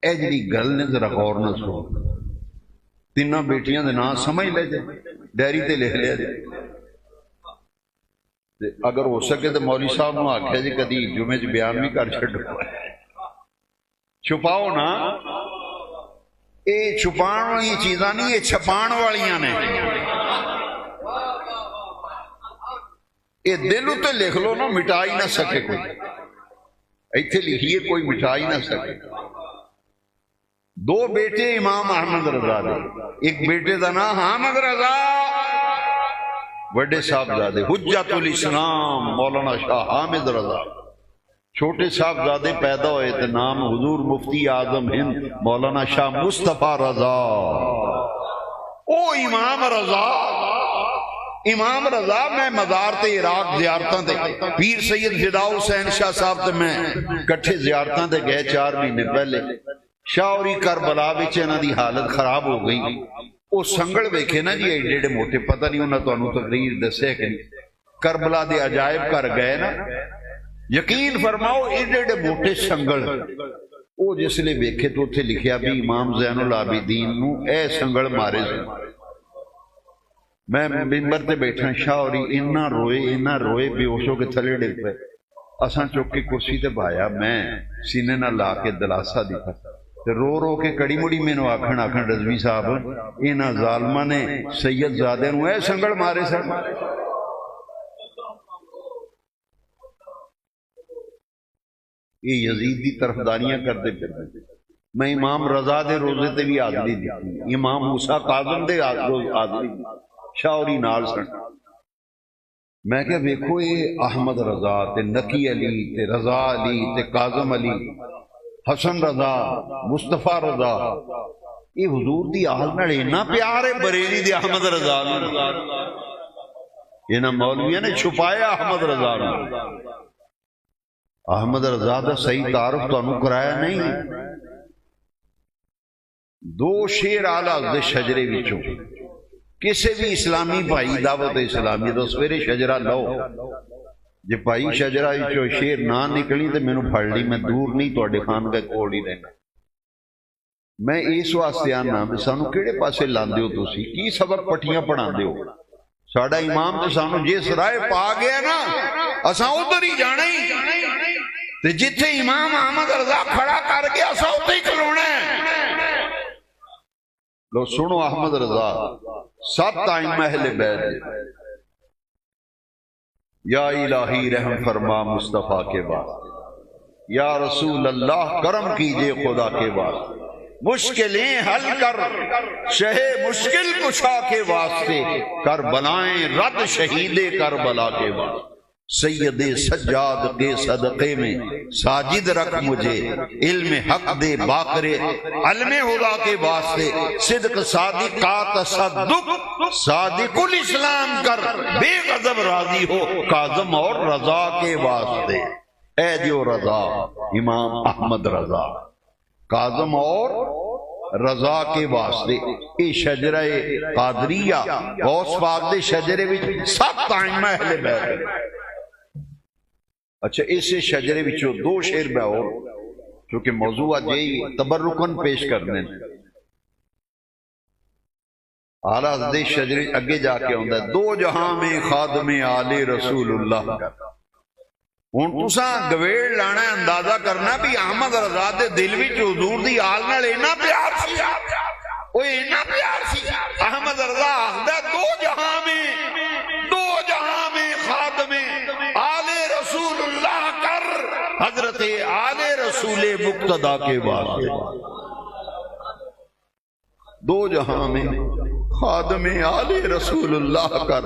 اے جڑی گل نے ذرا غور نہ سنو، تیناں بیٹیاں دے نام سمجھ لے جے، ڈائری تے لکھ لیا جے. اگر ہو سکے تو مولوی صاحب نو آکھیا جی کدی جمعے چ بیان بھی کر چھڈو، چھپاؤ نا. اے چھپان والی چیزاں نہیں، یہ چھپان والیاں نے. یہ دل تے لکھ لو نا، مٹا ہی نہ سکے کوئی. ایتھے لکھیے کوئی مٹا ہی نہ سکے. دو بیٹے امام احمد رضا دے، ایک بیٹے دا نام حامد رضا، بڑے صاحبزادے حجت الاسلام مولانا شاہ حامد رضا. چھوٹے صاحبزادے پیدا ہوئے تھے، نام حضور مفتی اعظم ہند مولانا شاہ مصطفیٰ رضا. او امام رضا میں مزار تے عراق زیارتاں تے پیر سید فدا حسین شاہ صاحب تے میں کٹھے زیارتاں تے گئے 4 مہینے پہلے. شاوری کربلا وچ انہاں دی حالت خراب ہو گئی. او سنگل ویکھے نا جی ایڈے ایڈے موٹے، پتہ نہیں انہاں تانوں تقریر دسے کہ نہیں. کربلا دے عجائب گھر گئے نا، یقین فرماؤ ایڈے ایڈے موٹے سنگل. او جس لے ویکھے تو اتھے لکھیا بھی امام زین العابدین نو اے سنگل مارے سن. میں ممبر تے بیٹھا، شاوری اینا روئے بے ہوش ہو کے تھلے ڈگ پے. اساں چک کے کرسی تے بایا، میں سینے نہ لا کے دلاسا دتا تے رو کے کڑی مڑی مینوں آکھن رضوی صاحب انہاں ظالماں نے سید زادے نو اے سنگل مارے سن. یہ یزید دی طرفداریاں کرتے پھرتے. میں امام رضا دے روزے تے بھی حاضری دیتی، امام موسیٰ کاظم دے حاضری دی، شاوری نال سن. میں کہ ویکھو یہ احمد رضا تے نقی علی تے رضا علی تے کاظم علی، حسن رضا، مصطفیٰ رضا، یہ حضور دی آل نال اتنا پیار ہے. بریلی دی احمد رضا نال انہاں مولویاں نے چھپایا احمد رضا نال. احمد رضا دا صحیح تعارف تانوں کرایا نہیں. 2 شیر آلہ دے شجرے وچوں کسی بھی اسلامی بھائی دعوت اسلامی تو سویرے شجرہ لو، جے بھائی شجرہ وچوں شیر نہ نکلی تے مینوں پھڑ لی، میں دور نہیں تواڈے خانقاہ کول ہی رہنا. میں اس واسطے آنا بھی سانوں کیڑے پاسے لاندے ہو تسی، کی سبق پٹھیاں پڑھاندے ہو. ساڈا امام تے سانوں جس رائے پا گیا نا اساں ادھر ہی جانا ہی، تے جتھے امام احمد رضا کھڑا کر کے اساں اوتھے ہی کھلونا ہے. لو سنو احمد رضا 7 ائمہ اہل بیت. یا الہی رحم فرما مصطفیٰ کے بعد، یا رسول اللہ کرم کیجئے خدا کے بعد، مشکلیں حل کر شہ مشکل کشا کے واسطے، کر بلائیں رد شہید کربلا کے بعد. سید سجاد کے صدقے میں ساجد رکھ مجھے، علم حق دے باقرے علم خدا کے واسطے، صدق صادق کا تصدق صادق الاسلام کر، بے غضب راضی ہو کاظم اور رضا کے واسطے۔ اے جو رضا امام احمد رضا، کاظم اور رضا کے واسطے۔ یہ شجرہ قادریہ غوث پاک دے شجرے وچ سب ائمہ اہل بیت۔ اچھا اسے شجرے وچوں دو شعر میں اور چونکہ موضوع جی تبرکن پیش کرنے، اعلیٰ حضرت شجرے اگے جا کے ہوندا ہے، دو جہاں میں خادم آل رسول اللہ۔ ہن تساں گویڑ لانا اندازہ کرنا بھی احمد رضا دے دل وچ حضور دی آل نال اینا پیار سی، او اینا پیار سی۔ احمد رضا آخدا دو جہاں میں، دو جہاں میں خادم آل رسول اللہ کر، حضرت آل رسول مقتدا کے واسطے۔ دو جہاں میں خادم آل رسول اللہ کر،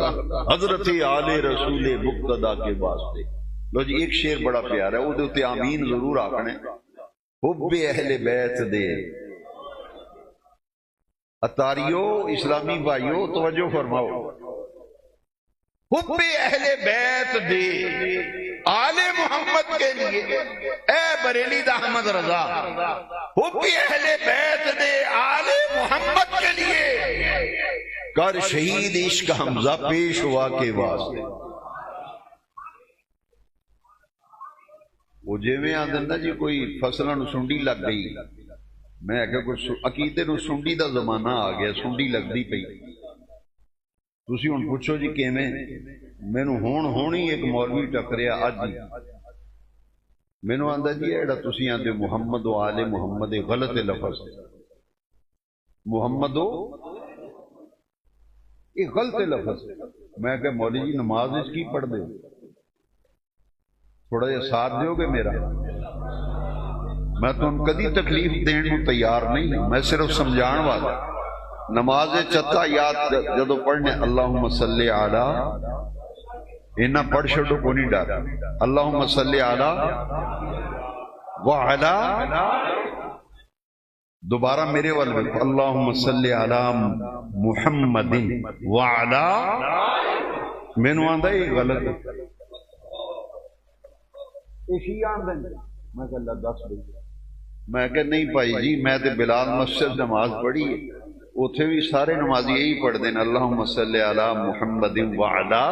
حضرت آل رسول مقتدا کے واسطے۔ لو جی ایک شعر بڑا پیارا ہے، وہ دے آمین ضرور آکھنے۔ حب اہل بیت دے اتاریو، اسلامی بھائیو توجہ فرماؤ، حب اہل بیت دے آل محمد کے لیے، اے بریلی دا احمد رضا، حب اہل بیت دے آل محمد کے لیے کر شہید عشق حمزہ پیشوا کے واسطے۔ وہ جی میں آدھا جی کوئی فصلوں سنڈی لگ گئی، میں کہ کچھ عقیدے نو سنڈی دا زمانہ آ گیا، سنڈی لگتی پئی، تسی ہن پوچھو جی کیویں؟ مینوں ہونی ایک مولوی ٹکریا اج ہی، مینوں آندا جی ایڑا تسی آندے محمد و آل محمد غلط لفظ، محمد و یہ غلط لفظ۔ میں کہ مولوی جی نماز اس کی پڑھ دے، تھوڑا جا ساتھ دیو گے میرا؟ میں تو ان کدی تکلیف دین کو تیار نہیں، میں صرف سمجھان والا۔ نماز چتا یاد جدو پڑھنے اللہم صلی علی، انہا پڑھ چھڑو کو نہیں ڈالا، اللہم صلی علی وعلا، دوبارہ میرے والے اللہم صلی علی محمد وعلا، میں نو آندھا یہ غلط ہے۔ میں کہ اللہ دس بھائی، میں کہ نہیں بھائی جی میں تے بلال مسجد نماز پڑھی ہے، اتھے بھی سارے نمازی یہی پڑھ دیں اللہم صلی علی محمد وعلا،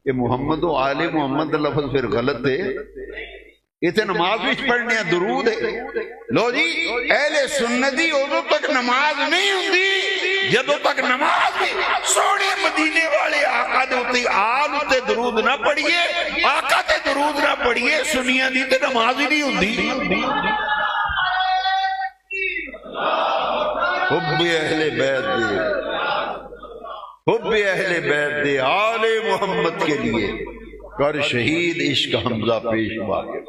یہ محمد و آل محمد لفظ پھر غلط ہے، اتنے نماز بھی پڑھنے درود ہے۔ لو جی اہل سنتی ادو تک نماز نہیں ہوندی جدو تک نماز بھی سونے مدینے والے آقا دے اتے آل اتے درود نہ پڑھیے، آقا تے درود نہ پڑھیے، سنیاں دی تے نماز ہی نہیں ہوندی۔ حب اہل بیت دے، حب اہل بیت دے آل محمد کے لیے کر شہید عشق حمزہ پیشوا کے۔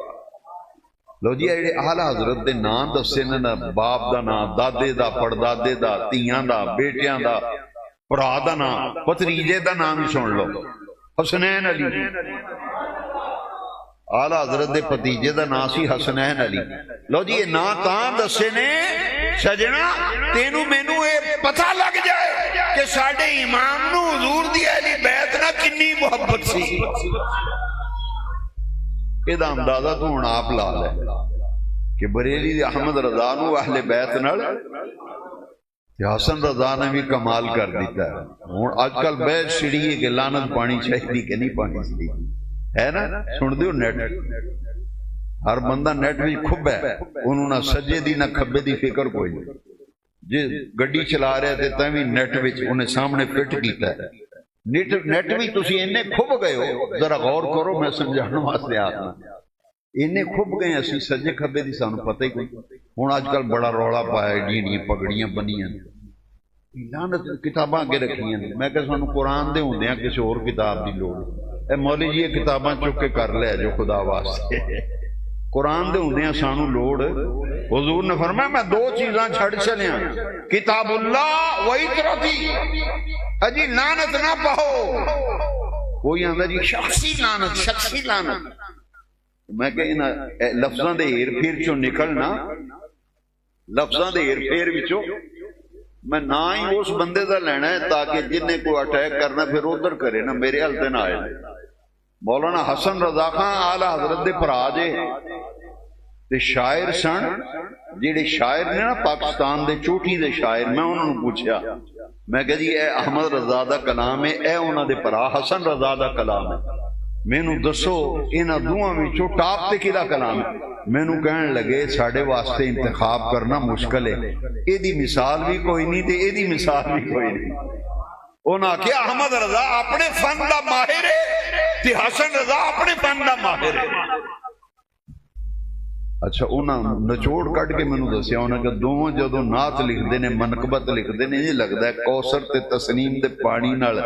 لو جی اے اعلیٰ حضرت دے نام دسے نا، باپ دا نام، دادے دا، پڑدادے دا، تیاں دا، بیٹیاں دا، پرا دا نام، پتریجے دا نام ہی سن لو، حسنین علی، اعلیٰ حضرت دے پتیجے دا نام سی حسنین علی۔ لو جی یہ نام تاں دسے نے سجنا تینوں مینوں اے پتہ لگ جائے کہ ساڈے امام نو حضور دی اہل بیت نہ کنی محبت سی۔ یہ اندازہ تو ہن آپ لا لے کہ بریلی دی احمد رضا نو اہل بیت نال حسن رضا نے بھی کمال کر دیتا ہے۔ ہن اج کل بیت چھڑی ہے کہ لعنت پانی چاہیے کہ نہیں پانی چاہیے، ہے نا؟ سن دیو نیٹ، ہر بندہ نیٹ بھی کھب ہے، انہوں نہ سجے دی نہ کھبے دی فکر کوئی نہیں، جی گڈی چلا رہے تھے تاں بھی نیٹ وچ انہیں سامنے فٹ کیتا ہے۔ نیٹ بھی تسی اینے کھب گئے ہو، ذرا غور کرو، میں سمجھانے واسطے آنا، اینے کھب گئے اسی سجے کھبے دی سانو پتہ ہی کوئی۔ ہن اج کل بڑا رولا پایا، ایڈیاں پگڑیاں بنیاں، لعنت کتاباں اگے رکھیاں، میں کہ سانو قرآن دے ہوندیاں کسی اور کتاب دی لوڑ، اے مولی جی یہ کتاباں چک کے کر لے جو خدا واسطے، قرآن دے ہوندیاں سانو لوڑ۔ حضور نے فرمایا میں دو چیزاں چھڑ چلیاں، کتاب اللہ و اطرتی، اجی لعنت نہ پاؤ، کوئی آندا جی شخصی لعنت، شخصی لعنت. میں کہ انہاں لفظاں دے ہیر پھیر چوں نکلنا، لفظاں دے ہیر پھیر وچوں میں نہ ہی اس بندے دا لینا ہے تاکہ جنہیں کوئی اٹیک کرنا پھر ادھر کرے نا، میرے حل تے نہ آئے. مولانا حسن رضا خان آلہ حضرت دے بھرا جے تے شاعر سن، جڑے شاعر نے نا پاکستان دے چوٹی دے شاعر، میں انہوں نے پوچھا، میں کہ جی اے احمد رضا دا کلام ہے، اے انہوں دے بھرا حسن رضا دا کلام ہے، مینوں دسو انہاں دوواں وچوں ٹاپ تے کیدا کلام ہے؟ مینوں کہن لگے ساڈے واسطے انتخاب کرنا مشکل ہے، اے دی مثال بھی کوئی نہیں تے اے دی مثال بھی کوئی نہیں. انہاں کہ احمد رضا اپنے فن دا ماہر ہے تے حسن رضا اپنے فن دا ماہر ہے. اچھا انہاں نچوڑ کٹ کے مینوں دسیا، انہاں کہ دونوں جدوں نعت لکھدے نے، منقبت لکھدے نے، یہ لگدا ہے کوثر تے تسنیم دے پانی نال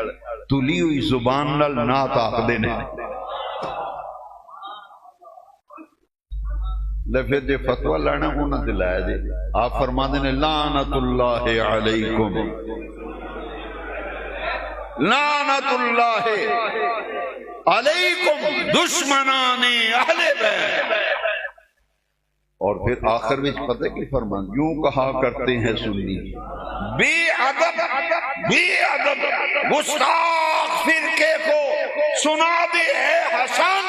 تلی ہوئی زبان نال نعت آکھدے نے. لے پھر جے فتوی لانا انہاں تے لایا جے. آپ فرماندے نے لعنت اللہ علیکم، لعنت اللہ علیکم دشمنان اہل بیت. اور پھر آخر میں پتہ کی فرمان، یوں کہا کرتے ہیں سنی بے ادب، بے ادب گستاخ فرقے کو سنا دے ہے حسن،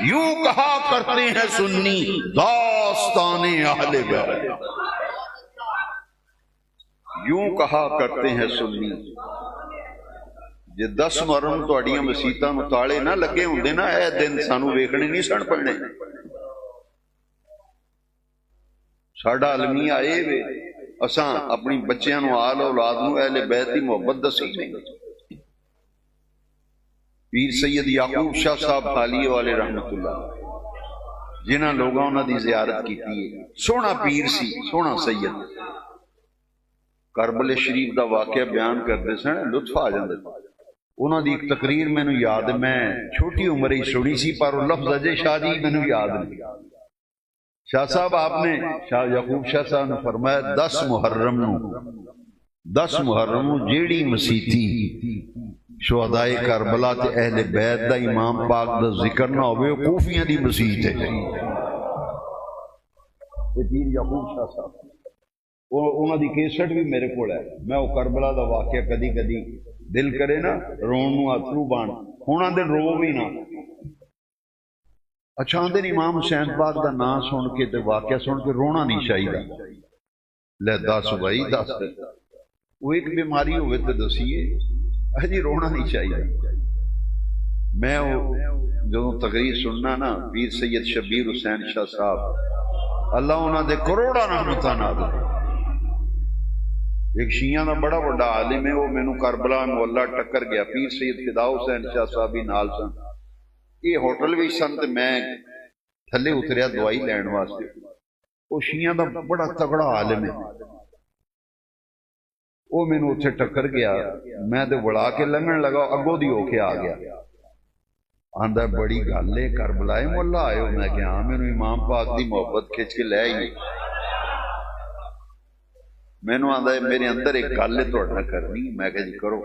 یوں کہا کرتے ہیں سنی داستان اہل بیت. یوں کہا کرتے ہیں سنی. جے 10 محرم تہاڈیاں مسیتاں نوں تالے نہ لگے ہوندے نا، اے دن سانوں ویکھنے نہیں سن پڑنے. ساڈا المیہ اے وے اساں اپنی بچیاں نوں آل اولاد نوں اہل بیت دی محبت دسی نہیں. پیر سید یعقوب شاہ صاحب حالیے والے رحمت اللہ، جنہاں لوگاں انہاں دی زیارت کیتی ہے، سونا پیر سی، سونا سید. کربلا شریف دا واقعہ بیان کرتے سن، لطف آ جاندے. انہاں دی ایک تقریر مینوں یاد ہے، میں چھوٹی عمر ہی سنی سی پر وہ لفظ اجے شاہ جی مینوں یاد نہیں. شاہ صاحب آپ نے، شاہ یعقوب شاہ صاحب نے فرمایا 10 محرم نو جیڑی مسیتی شہدائے کربلا تے اہل بیت دا امام پاک دا ذکر نہ ہوئے، وہ کوفیاں دی مسیت ہے. یہ پیر یعقوب شاہ صاحب، انہاں دی کیسٹ بھی میرے کول ہے. میں وہ کربلا دا واقعہ کدی کدی دل کرے نا رون نو اترو بان، ہونا دے رو بھی نہ. اچھا آندے امام حسین پاک دا نام سن کے تے واقعہ سن کے رونا نہیں چاہیے. لے 10 بھائی 10 وہ ایک بیماری ہوئے تے دسیے، جی رونا نہیں چاہیے. میں جدوں تقریر سننا نا پیر سید شبیر حسین شاہ صاحب اللہ انہاں دے کروڑاں رحمتاں نال، ایک شیعہ دا بڑا بڑا عالم ہے، وہ مینوں کربلا محلہ ٹکر گیا. پیر سید فدا حسین شاہ صاحب بھی نال سن. یہ ہوٹل بھی سن تے میں تھلے اتریا دوائی لین واسطے. وہ شیعہ دا بڑا تگڑا عالم ہے، وہ مینوں اتھے ٹکر گیا. میں تے وڑا کے لنگن لگا، اگوں دی ہو کے آ گیا. آندا بڑی گل ہے کربلائے مولا آئے ہو؟ میں کہ ہاں، مینوں امام پاک دی محبت کھچ کے لے آئی. مینوں آندا ہے میرے اندر ایک گل ہے تہاڈے نال کرنی. میں کہ جی کرو.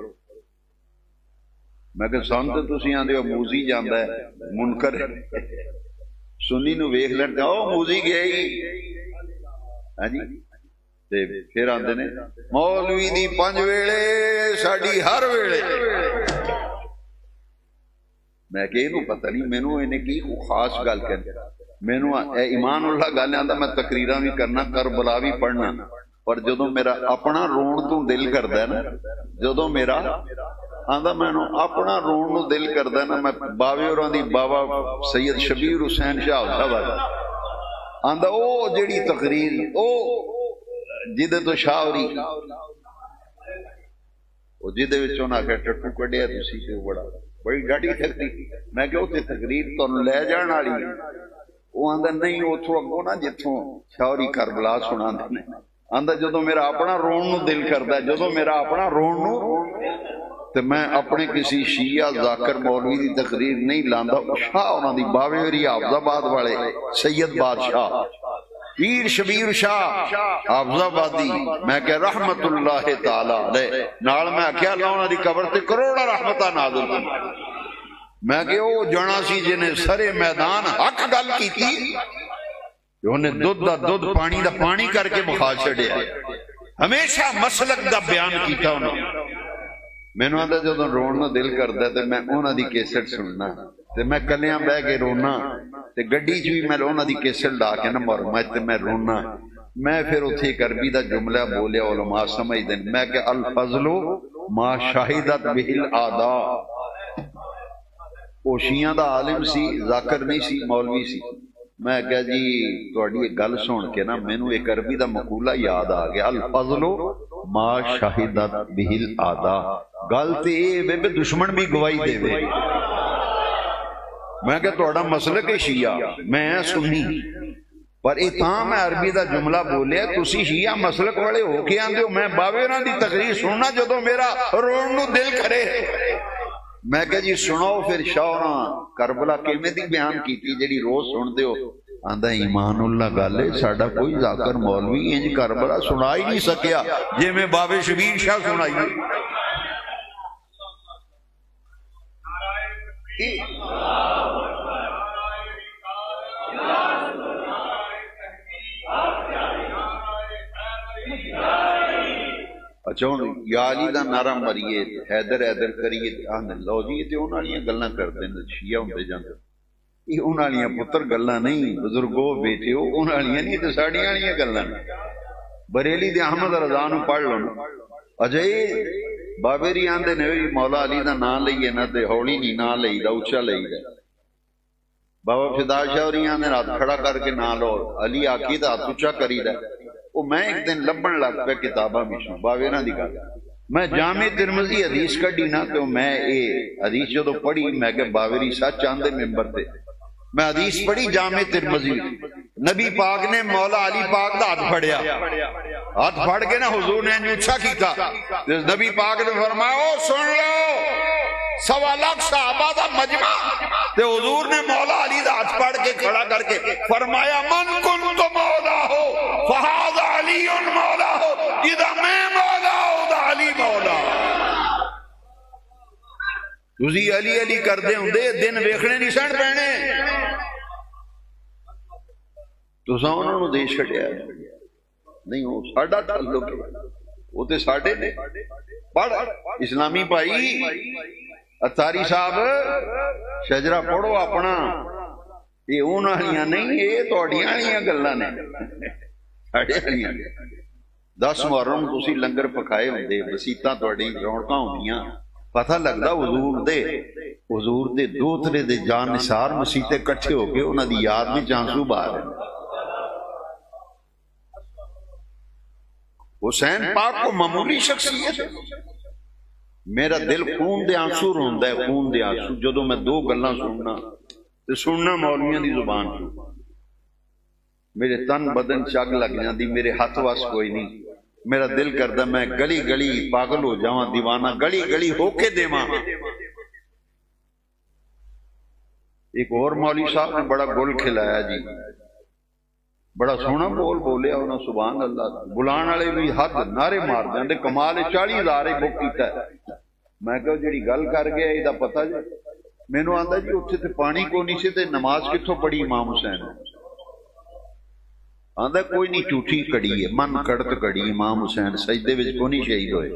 میں کہ سن تے تسی آندے ہو موزی جاندا ہے منکر سنی نو ویکھ لین تے او موزی گیا ہی. ہاں جی تے پھر آندے نے مولوی دی 5 ویلے ساڈی ہر ویلے. میں کہ اینوں پتہ نہیں مینوں اینے کی خاص گل کرنی. مینوں اے ایمان اللہ گل آندا میں تقریراں بھی کرنا، کربلا بھی پڑھنا، پر جدوں میرا اپنا رون تو دل کردا ہے نا، جدوں میرا آندا مینوں اپنا رون نو دل کردا نا، میں باوے ہوراں دی بابا سید شبیر حسین شاہ صاحب آندا او جیڑی تقریر او جدے تو شاہ ہوری او جدے وچ انہاں کہ ٹٹو کڈیا تسی تے بڑی ڈاڈی تقریر. میں کہ اوتھے تقریر تانوں لے جان والی. وہ آندا نہیں اوتھوں اگوں نا جتھوں شاہری کربلا سناندے نے. آندا جدوں میرا اپنا رون نو دل کردا، جدوں میرا اپنا رون نو تے میں اپنے کسی شیعہ ذاکر مولوی دی تقریر نہیں لاندا. شاہ انہاں دی باوے ہوری حافظ آباد والے سید بادشاہ پیر شبیر شاہ حافظ آبادی، میں کہ رحمت اللہ تعالی علیہ نال میں آکھیا اللہ انہاں دی قبر تے کروڑا رحمتاں نازل. میں کہ وہ جانا سی جنہیں سرے میدان حق گل کی تھی انہیں دودھ دا دودھ پانی دا پانی کر کے بخا چھڑیا ہمیشہ مسلک دا بیان کیتا انہوں میں نے آتا جدو رونا دل کرتا ہے تو میں انہوں دی کیسٹ سننا تے میں کلیاں بہ کے رونا تے گڈی چ بھی میں انہوں دی کیسٹ لا کے نہ مر میں رونا میں پھر اتھے ایک عربی دا جملہ بولیا علماء سمجھ دیں میں کہ الفضل ما شاہدت بہ الاعداء وہ شیعہ دا عالم سی ذاکر نہیں سی مولوی سی میں کہا جی تہاڈی ایک گل سن کے نا مینوں ایک عربی دا مقولہ یاد آ گیا الفضل ما شاہدت بہ الاعداء گل تے اے وے دشمن بھی گواہی دے وے میں کہ تہاڈا مسلک ہے شیعہ میں سنی پر یہ تاں میں عربی دا جملہ بولیا تسی شیعہ مسلک والے ہو کے آندے ہو میں باوے دی تقریر سننا جدو میرا رون نو دل کرے میں کہ جی سناؤ پھر شاہراں کربلا کیویں دی بیان کیتی جڑی روز سن دے ہو آندا ایمان اللہ گل ہے ساڈا کوئی ذاکر مولوی انج کربلا سنا ہی نہیں سکیا جے میں بابے شبیر شاہ سنائی اچھا ہوں یا علی دا نعرہ مریے حیدر حیدر کریے آندے لو جی یہ انہاں والیاں گلاں کردے نے شیعہ ہوندے جاندے یہ انہاں والیاں پتر گلاں نہیں بزرگو بیٹیو انہاں والیاں نہیں تے ساڈیاں والیاں گلاں بریلی دے احمد رضا نو پڑھ لو اجے بابری آندے نے مولا علی دا نام لئیے نہ تے ہولی نہیں نام لئی دا اونچا لئی دا بابا فدا شاہ ہوری آندے ہاتھ کھڑا کر کے نام لو علی آکی دا ہاتھ اونچا کری دا وہ میں ایک دن لبن لگ پہ کتاباں مشن باویراں دی گل میں جامع ترمذی حدیث کڈی نہ تو میں اے حدیث جدو پڑھی میں کہ باویری سچ آندے ممبر تے میں حدیث پڑھی جامع ترمذی نبی پاک نے مولا علی پاک دا ہاتھ پھڑیا ہاتھ پھڑ کے نا حضور نے اونچا کیتا نبی پاک نے فرمایا او سن لو 1.25 لاکھ صحابہ دا مجمع تے حضور نے مولا علی دا ہاتھ پھڑ کے کھڑا کر کے فرمایا من کنت مولا ہو فہذا علی مولا ہو جدا میں مولا ہو دا علی مولا تسی علی علی کر دے ہوں دے دن ویکھنے نہیں سن پینے تو انہوں نے دے چھڈیا نہیں وہ ساڈا تعلق ہے وہ تے ساڈے نے پڑھ اسلامی بھائی اتاری صاحب شجرا پڑھو اپنا یہ انہاں والیاں نہیں یہ تہاڈیاں والیاں گلاں نے ساڈے والیاں 10 محرم تسی لنگر پکائے ہوندے وسیتاں تہاڈی رونقاں ہوندیاں پتہ لگدا حضور دے دوترے دے جان نثار مسیتے کٹھے ہو کے انہاں دی یاد وچ آنسو بہا رہے حسین پاک کو معمولی شخصیت میرا دل خون دے آنسو روندا ہے خون دے آنسو جدو میں دو گلاں سننا تے سننا مولویاں دی زبان تو میرے تن بدن چگ لگ جاندی میرے ہاتھ واس کوئی نہیں میرا دل کردا میں گلی گلی پاگل ہو جاواں دیوانہ گلی گلی ہو کے دیواں ایک اور مولوی صاحب نے بڑا گل کھلایا جی بڑا سونا بول بولیا انہاں سبحان اللہ بلان والے بھی حد نعرے مار دیندے کمال 40,000 بک کیتا ہے میں کہو جڑی گل کر گیا یہ پتہ جی مینوں آندا جی اوتھے تے پانی کو نہیں سی تے نماز کتھوں پڑھی امام حسین آندا کوئی نہیں جھوٹھی کڑی ہے من کڑت کڑی امام حسین سجدے وچ کو نہیں شہید ہوئے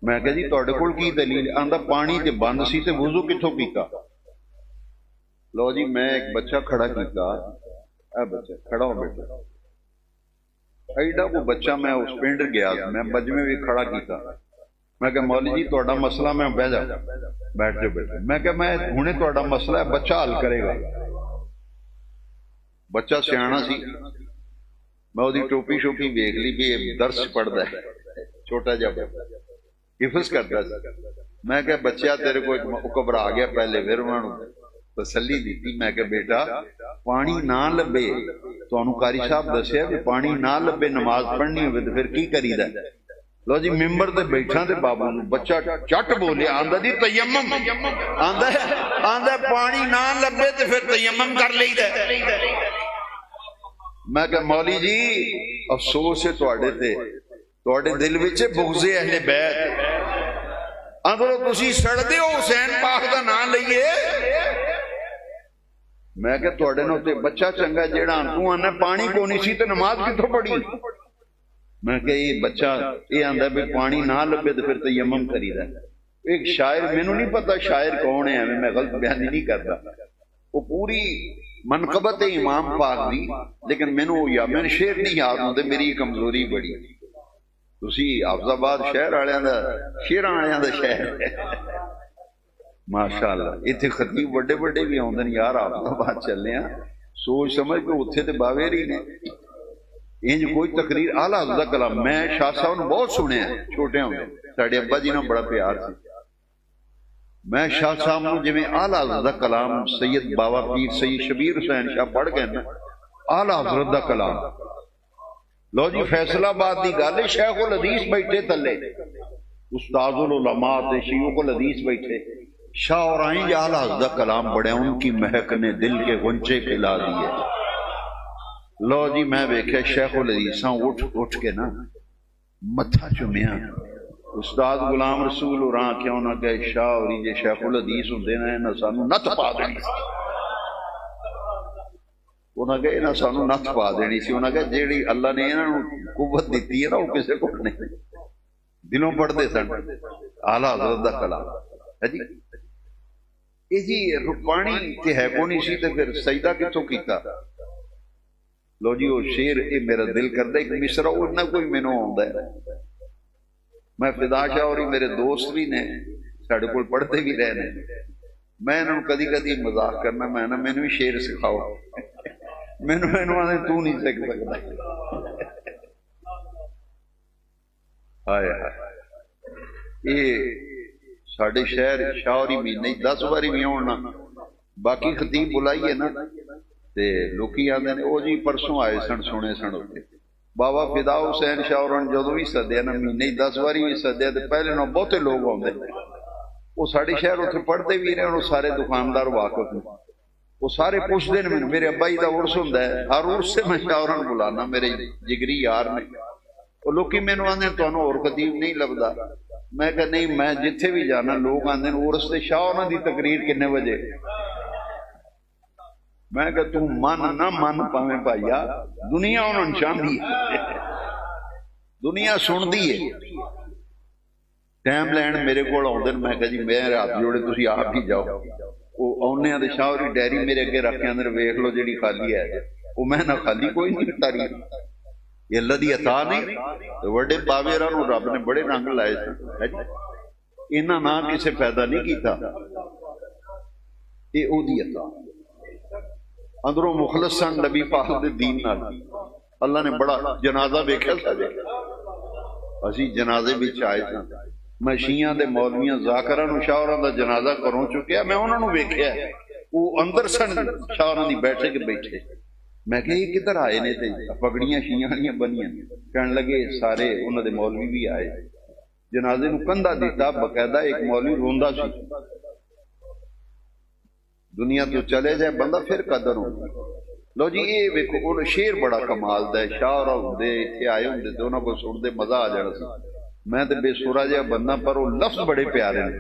میں کہا جی تہاڈے کول کی دلیل آندا پانی تے بند سی تے وضو کتھوں کیتا لو جی میں ایک بچہ کھڑا کیتا اے بچہ کھڑا ہو بیٹا ایڈا کو بچہ میں اس پنڈ گیا میں مجمع بھی کھڑا کیتا میں کہ مولی جی تہاڈا مسئلہ میں بیٹھ جا بیٹھ جاؤ بیٹا میں کہ میں ہنے تہاڈا مسئلہ ہے بچہ حل کرے گا بچہ سیاںا سی میں وہ ٹوپی شوپی ویکھ لی بھی یہ درس پڑھدا ہے چھوٹا جا بچہ حفظ کرتا سی میں کہ بچہ تیرے کو گھبرا گیا پہلے پھر انہوں نے تسلی دیتی میں کہ بیٹا پانی نہ لبے تانوں قاری صاحب دسیا کہ پانی نہ لبے نماز پڑھنی ہوے تے پھر کی کریدا لو جی ممبر تے بیٹھا تے بابا نوں بچہ چٹ بولیا آندا جی تیمم آندا پانی نہ لبے تے پھر تیمم کر لئیدا میں کہ مولی جی افسوس ہے تواڈے تے تواڈے دل وچ بغض اہل بیت اندروں تسی سڑدے ہو حسین پاک دا نام لئیے. میں کہ توڑے نو تے بچہ چنگا جیڑا تو آنا پانی کو نہیں سی تے نماز کتوں پڑھی. میں کہ یہ بچہ یہ آندہ بھی پانی نہ لبے تو پھر تیمم کری دا. ایک شاعر میں نو نہیں پتا شاعر کون ہے میں غلط بیانی نہیں کرتا وہ پوری منقبت امام پاک دی لیکن میں نو یا میں شعر نہیں یاد ہوندے میری کمزوری بڑی. تسی حافظ آباد شہر آلیاں دا شیراں آلیاں دا شہر ہے ماشاءاللہ. اتنے خطیب بڑے بڑے بھی آدھے یار حافظ آباد چلے ہیں سوچ سمجھ کے اتنے تو باویر ہی نے انج کوئی تقریر اعلیٰ حضرت کا کلام. میں شاہ صاحب نے بہت سنے ہیں چھوٹے ہوندے ساڈے ابا جی نے بڑا پیار سی. میں شاہ صاحب نے جویں اعلیٰ حضرت کا کلام سید بابا پیر سید شبیر حسین شاہ پڑھ گئے نا اعلیٰ حضرت کا کلام. لو جی فیصل آباد دی گل شیخ الحدیث بیٹھے تلے استاد العلماء تے شیوخ الحدیث بیٹھے شاہ اور آئیں یا اعلیٰ حضرت کلام بڑے ان کی مہک نے دل کے غنچے کھلا دیے. لو جی میں ویکھے شیخ الحدیثاں اٹھ کے نا متھا چومیا استاد غلام رسول اور آن کیا انہاں کہ شاہ اور یہ شیخ الحدیث ہوندے نا انہاں سانو نت پا دینی سی. انہاں کہ انہاں سانو نت پا دینی سی. انہاں کہ جیڑی اللہ نے انہاں قوت دیتی ہے نا وہ کسے کو نہیں دلوں پڑھ دے سن اعلیٰ حضرت دا کلام ہے جی. یہ جی پانی تے ہے کو نہیں سی تے پھر سجدہ کتوں کیتا. لو جی وہ شیر اے میرا دل کردا ایک مصرع وہ نہ کوئی مینوں آندا ہے. میں فدا شاہ اور میرے دوست بھی نے ساڈے کول پڑھتے بھی رہے نے. میں انہوں کدی کدی مذاق کرنا میں نا مینوں بھی شیر سکھاؤ مینوں آدھے تو نہیں سکھ سکتا. ہائے ہائے یہ ساڈے شہر شاہری مہینے 10 باری بھی آنا باقی خطیب بلائیے نا تے لوکی آندے نے او جی پرسوں آئے سن سنے سن اتنے بابا فدا حسین شاہ اور جدوں بھی سدیا نا مہینے 10 باری بھی سدیا تے پہلے نو بہتے لوگ آندے وہ ساڈے شہر اتنے پڑھتے بھی رہے اور سارے دکاندار واقف ہیں. وہ سارے پوچھتے ہیں میرے ابا جی کا عرس ہوندا ہے ہر عرس سے میں شاہ بلانا میرے جگری یار نے. وہ لوکی مینوں آندے تانوں اور خطیب نہیں لبدا. میں کہ نہیں میں جتھے بھی جانا لوگ آندے عرس تے شاہ انہاں دی تقریر کنے بجے. میں کہ تو من نہ من پاویں بھائیا دنیا انہاں چاہندی ہے دنیا سندی ہے. ٹائم لین میرے کول آندے میں کہ جی میرے ہاتھ جوڑے تسی آپ ہی جاؤ. وہ آنے دے شاہ دی ڈائری میرے اگے رکھ کے اندر ویکھ لو جیڑی خالی ہے وہ میں نہ خالی کوئی نہیں تاریخ یہ اللہ دی عطا نہیں. وڈے باویراں نوں رب نے بڑے رنگ لائے سن انہاں نہ کسے پیدا نہیں کیتا یہ او دی عطا. اندروں مخلص سن نبی پاک دے دین نال اللہ نے بڑا جنازہ ویکھیا ساڈے اسی جنازے وچ آئے سن. میں شیعہ دے مولویاں ذاکراں نوں شاہراں دا جنازہ کروں چکیا میں انہاں نوں ویکھیا وہ اندر سن شاہراں دی بیٹھے کے بیٹھے. میں کہ یہ کدھر آئے نے تے پگڑیاں شیعہ والیاں بنیاں کہن لگے سارے انہاں دے مولوی بھی آئے جنازے نوں کندھا دیتا باقاعدہ ایک مولوی روندا سی. دنیا تو چلے جائے بندہ پھر قدر ہوندی. لو جی یہ ویکھو وہ شیر بڑا کمال دا ہے. شاعر ہوندے ایتھے آئے ہوندے تے انہاں کول سن دے مزہ آ جانا سی. میں تے بے سورا جہا بندہ پر وہ لفظ بڑے پیارے ہیں.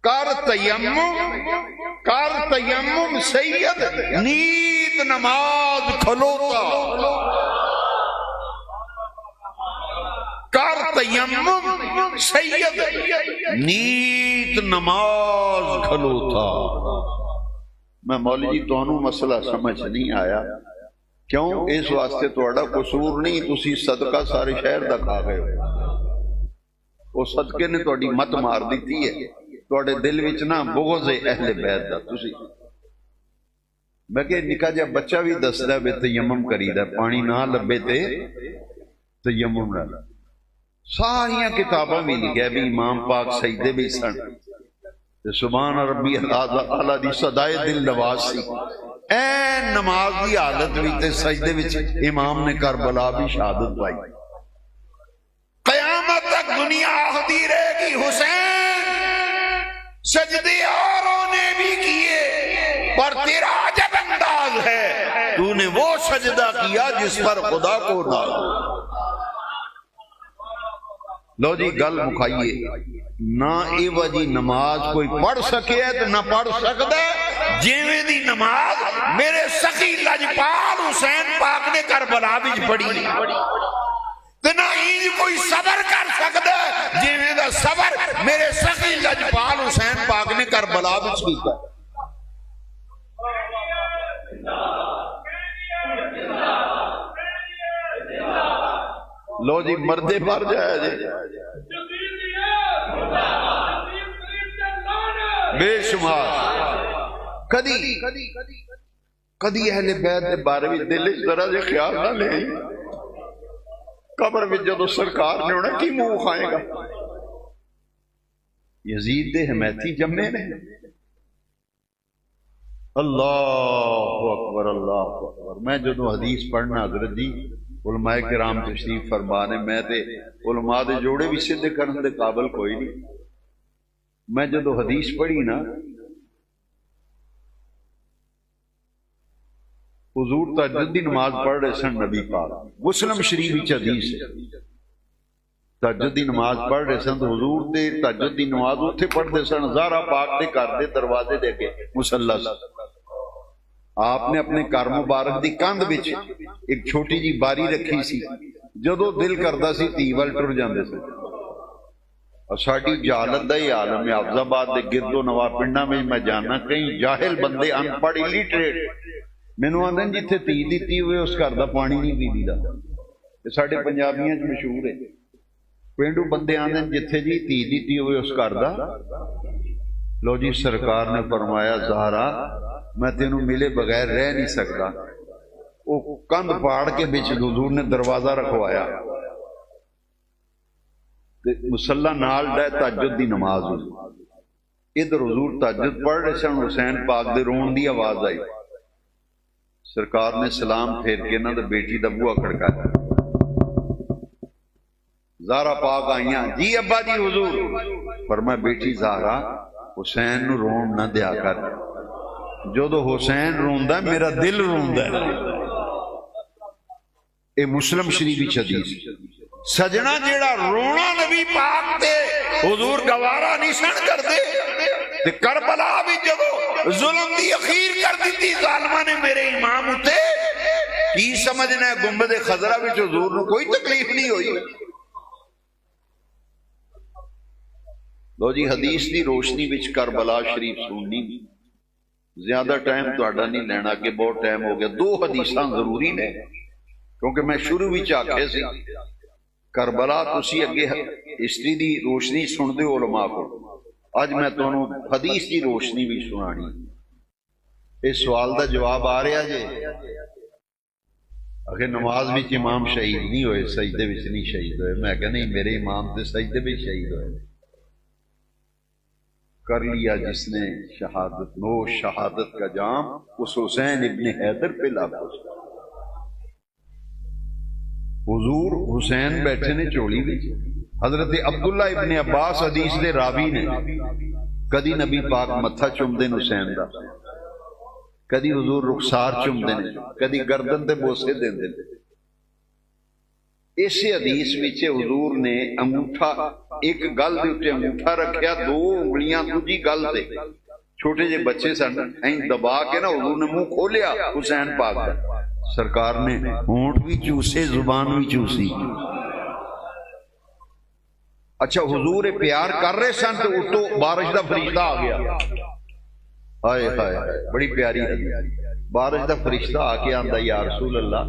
کر تیمم سید نیت نماز کھلوتا. کر تیمم سید نیت نماز کھلوتا. میں مولی جی تانوں مسئلہ سمجھ نہیں آیا کیوں اس واسطے تہاڈا قصور نہیں تسی صدقہ سارے شہر دا کھا گئے ہو. وہ صدقے نے تہاڈی مت مار دیتی ہے تہاڈے دل وچ نہ بغض اہل بیت دا. تسی میں کہ نکا جا بچہ بھی دسدا وے تیمم کریدا پانی نہ لبے تے تیمم نہ. ساریاں کتاباں بھی لکھیا بھی امام پاک سجدے بھی سن سبحان ربی اعلیٰ دی صدائے دل نواز سی. اے نماز دی حالت بھی تے سجدے وچ امام نے کربلا بھی شہادت پائی. قیامت تک دنیا آختی رہے گی حسین سجدے اوروں نے بھی کیے پر تیرا عجب انداز ہے تو نے وہ سجدہ کیا جس پر خدا کو ناز. لو جی گل مکھائیے، نہ ایو جی نماز کوئی پڑھ سکے تو نہ پڑھ سکتا ہے جیویں دی نماز میرے سخی لجپال حسین پاک نے کربلا وچ پڑھی، تے نہ انج کوئی صبر کر سکتا ہے جیویں دا صبر میرے سخی لجپال حسین پاک نے کربلا وچ کیتا۔ لو جی مردے مر جائے جی بے شمار۔ کدی اہل بیت دے بارے میں دل اس طرح سے خیال نہ لے، قبر میں جدو سرکار نے ہونا کی منہ کھائے گا؟ یزید دے حمیتی جمے نے۔ اللہ اکبر اللہ اکبر۔ میں جدو حدیث پڑھنا حضرت جی علماء کرام تشریف فرمانے، میں تے علماء دے جوڑے بھی سدھے کرنے دے قابل کوئی نہیں۔ میں جدو حدیث پڑھی نا، حضور تہجد دی نماز پڑھ رہے سن نبی پاک، مسلم شریف وچ حدیث ہے، تہجد دی نماز پڑھ رہے سن تو حضور تے تہجد دی نماز اوتھے پڑھتے سن زہرا پاک دے گھر دے دروازے دے اگے مصلی سے۔ آپ نے اپنے گھر مبارک دی کندھ وچ ایک چھوٹی جی باری رکھی سی، جدو دل کردا سی تھی ول ٹر جاندے سی۔ اور ساڈی جہالت دا ہی عالم ہے، حافظ آباد دے گرد و نواح پنڈاں وچ میں جاننا کئی جاہل بندے ان پڑھ الٹریٹ مینوں آندے جتھے تھی دتی ہوئے اس گھر دا پانی نہیں پی دا۔ یہ ساڈے پنجابیاں وچ مشہور ہے، پینڈو بندے آندے جتھے جی تھی دتی ہوئے اس گھر دا۔ لو جی سرکار نے فرمایا زہرا میں تینوں ملے بغیر رہ نہیں سکتا۔ وہ کندھ پاڑ کے بچ حضور نے دروازہ رکھوایا، مصلی نال ڈے تہجد دی نماز ہوئی۔ ادھر حضور تہجد پڑھ رہے سن، حسین پاک دے رون دی آواز آئی، سرکار نے سلام پھیر کے انہاں دے بیٹی دا بوہا کھڑکایا، زہرا پاک آئیاں، جی ابا جی حضور۔ فرمایا بیٹی زہرا حسین نو رون نہ دیا کر، جدو حسین روندا میرا دل روندا ہے۔ اے مسلم شریف وچ حدیث۔ سجنا جیڑا رونا نبی پاک تے حضور گوارا نہیں سن کردے تے کربلا بھی جدو ظلم دی اخیر کر دیتی ظالمہ نے میرے امام اتے، کی سمجھنا ہے گنبد خضرا وچ حضور نو کوئی تکلیف نہیں ہوئی؟ لو جی حدیث دی روشنی وچ کربلا شریف سننی، زیادہ ٹائم تہاڈا نہیں لینا کہ بہت ٹائم ہو گیا۔ دو حدیثاں ضروری نے کیونکہ میں شروع وچ آکھے سی کربلا تسی اگے ہسٹری دی روشنی سن دے علماء کو، اج میں تانوں حدیث دی روشنی بھی سنانی۔ اس سوال دا جواب آ رہا جے اگر نماز وچ امام شہید نہیں ہوئے، سجدے وچ نہیں شہید ہوئے؟ میں کہ نہیں، میرے امام تے سجدے وچ شہید ہوئے۔ کر لیا جس نے شہادت نوش شہادت کا جام، اس حسین ابن حیدر پہ لاکھوں۔ حضور حسین بیٹھے نے چولی وچ، حضرت عبداللہ ابن عباس حدیث دے راوی نے، کدی نبی پاک متھا چومدے نے حسین دا، کدی حضور رخسار چومدے نے، کدی گردن تے بوسے دیندے نے۔ اس حدیث وچ حضور نے انگوٹھا ایک گل دے اوتے انگوٹھا رکھیا، دو انگلیاں دوجی گل تے، چھوٹے جے بچے سن این دبا کے نا حضور نے منہ کھولیا حسین پاک دا، سرکار نے ہونٹ بھی چوسے زبان بھی چوسی۔ اچھا حضور پیار کر رہے سن تو اتو بارش دا فرشتہ آ گیا، ہائے ہائے بڑی پیاری حدیث، بارش دا فرشتہ آ کے آندا یا رسول اللہ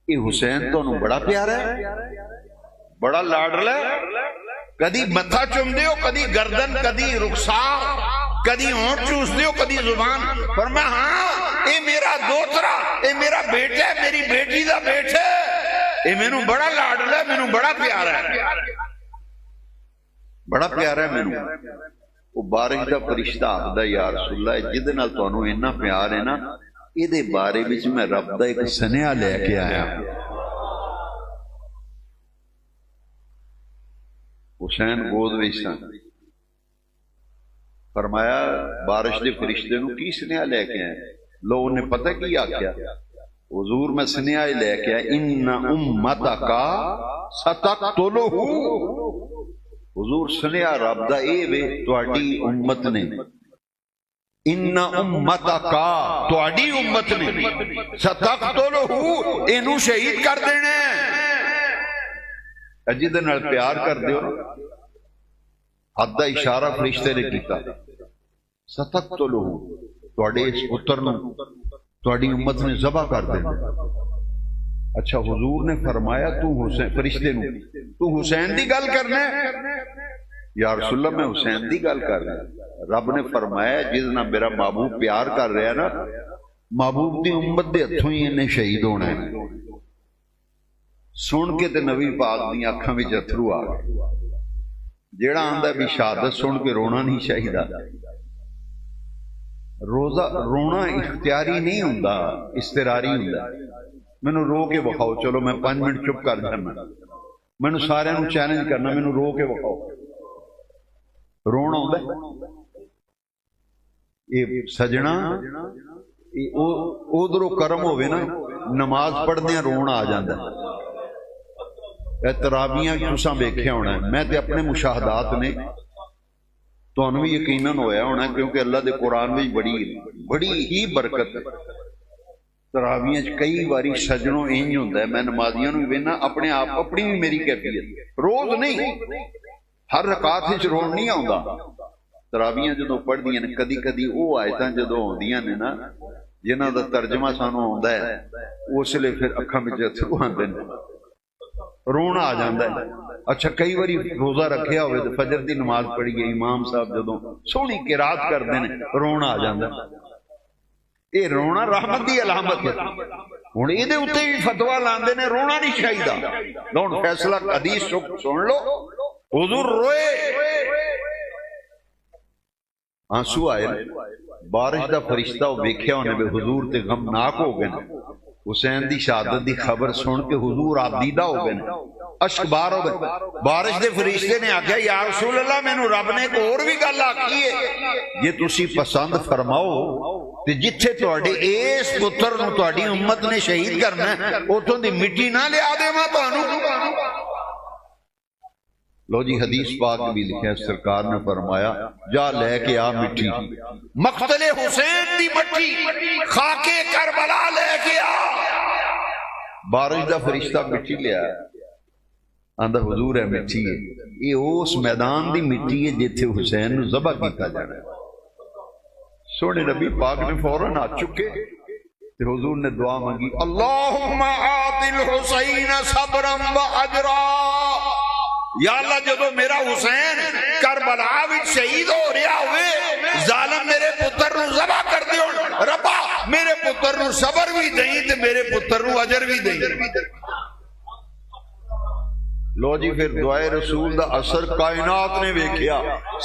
یہ حسین تو بڑا پیارا ہے، بڑا لاڈلا ہے، کدی متھا چوم دیو، کدی گردن، کدی رخسار، کدی ہونٹ چوس دیو، کدی زبان۔ فرمایا ہاں اے میرا دوترا، اے میرا بیٹا ہے، میری بیٹی دا بیٹا ہے، اے مینوں بڑا لاڈلا ہے، مینوں بڑا پیارا ہے، بڑا پیارا ہے مینوں۔ وہ بارش دا فرشتہ آخدا یا رسول اللہ جدے نال تانوں اتنا پیار ہے نا، یہ دے بارے وچ میں رب دا ایک سنیا لے کے آیا۔ حسین گود وچ سن، فرمایا بارش دے فرشتے نو کی سنیا لے کے آئے؟ لوگوں نے پتہ کی آکھیا؟ حضور میں سنیا ہی لے کے ان امتک ستقتلہ، حضور سنیا رب دا اے وے تہاڈی امت نے، ان امتک تہاڈی امت نے ستقتلہ اینو شہید کر دینا ہے۔ جہدے نال پیار کر دیو حد دا اشارہ فرشتے نے کیتا، ستقتلہ تہاڈے اس پتر نو تہاڈی امت نے ذبح کر دینا۔ اچھا حضور نے فرمایا تو حسین، فرشتے نو تو حسین دی گل کرنا ہے؟ یا رسول اللہ میں حسین دی گل کر رہا ہوں۔ رب نے فرمایا جس نہ میرا محبوب پیار کر رہا ہے نا، محبوب دی امت دے ہتھوں ہی انہیں شہید ہونا ہے۔ سن کے تے نبی پاک دی اکھاں وچ اتھرو آ گئے۔ جیڑا آندا بھی شہادت سن کے رونا نہیں چاہیدا، رونا اختیاری نہیں ہوندا، استراری ہوندا۔ مینوں رو کے بخاؤ، چلو میں 5 منٹ چپ کر جانا، مینوں سارے نوں چیلنج کرنا، مینوں رو کے بخاؤ۔ رونا ہوندا یہ سجنا، ادھروں کرم ہوئے نا، نماز پڑھدیاں رونا آ جاندا۔ تراویحاں تساں ویکھیا ہونا ہے، میں تے اپنے مشاہدات نے تانوں بھی یقیناً ہویا ہونا ہے، کیونکہ اللہ دے قرآن میں بڑی ہی برکت ہے۔ تراویحاں کئی باری سجنوں انج ہوندا ہے، میں نمازیاں نوں وینا، اپنے آپ اپنی بھی میری کیفیت، روز نہیں، ہر رکعت وچ رون نہیں آوندا۔ تراویحاں جدوں پڑھدیاں نے، کدی کدی وہ آیتاں جدوں ہوندیاں نے نا جنہاں دا ترجمہ سانوں آوندا ہے، اس لیے پھر اکھاں وچ اتھرو آندے نے، رونا آ جاندا ہے۔ اچھا کئی باری روزہ رکھیا ہوئے تو فجر دی نماز پڑھیے، امام صاحب جدوں سونی قرات کردے نے، رونا آ جاندا ہے۔ اے رونا رحمت دی علامت ہے۔ ہن ایدے اوتے بھی فتویٰ لاندے نے رونا نہیں چاہیدا۔ ہن فیصلہ حدیث سن لو، حضور روئے، آنسو آئے، بارش دا فرشتہ وہ ویکھیا ہونے بے حضور تے غمناک ہو گئے، حسین دی شہادت دی خبر سن کے حضور آپ دیدہ ہو گئے، اشک بار ہو گئے۔ بارش دے فرشتے نے آکھیا یا رسول اللہ مینوں رب نے ایک اور بھی گل آکھی ہے، یہ تسی پسند فرماؤ تے جتھے تہاڈے اس پتر نوں تہاڈی امت نے شہید کرنا ہے اوتھوں دی مٹی نہ لیا دیواں تانوں۔ لو جی حدیث پاک بھی لکھا ہے، سرکار نے فرمایا جا لے کے آ مٹی، مقتل حسین دی مٹی خاک کربلا لے کے آ۔ بارش دا فرشتہ مٹی لیا، آندا حضور ہے مٹی ہے، یہ اس میدان دی مٹی ہے جتھے حسین نو ذبح کیتا جانا ہے۔ سونے نبی پاک نے فوراً ہاتھ چکے تے حضور نے دعا مانگی، اللہم آت الحسین صبرا و اجرا۔ یا اللہ جدو میرا حسین کربلا وچ شہید ہو رہا ہوئے، ظالم میرے پتر نو ذبح کر دیو، ربا میرے پتر نو صبر بھی دیں تے میرے پتر نو اجر بھی دیں۔ لو جی پھر دعائے رسول دا اثر کائنات نے ویکھیا،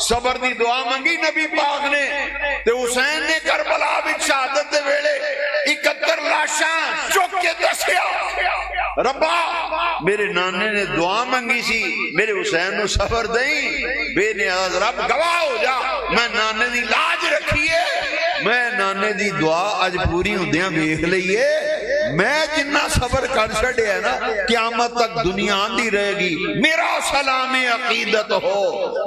صبر دی دعا منگی نبی پاک نے تے حسین نے کربلا وچ شہادت دے ویلے 71 لاشاں چک کے دسیا، ربا میرے نانے نے دعا منگی سی میرے حسین نو صبر دیں، بے نیاز رب گواہ ہو جا، میں نانے دی لاج رکھیے، میں نانے دی دعا اج پوری ہوندیاں ویکھ لئیے، میں جنہ صبر کر چھڑیا ہے نا قیامت تک دنیا آندی رہے گی، میرا سلام عقیدت ہو،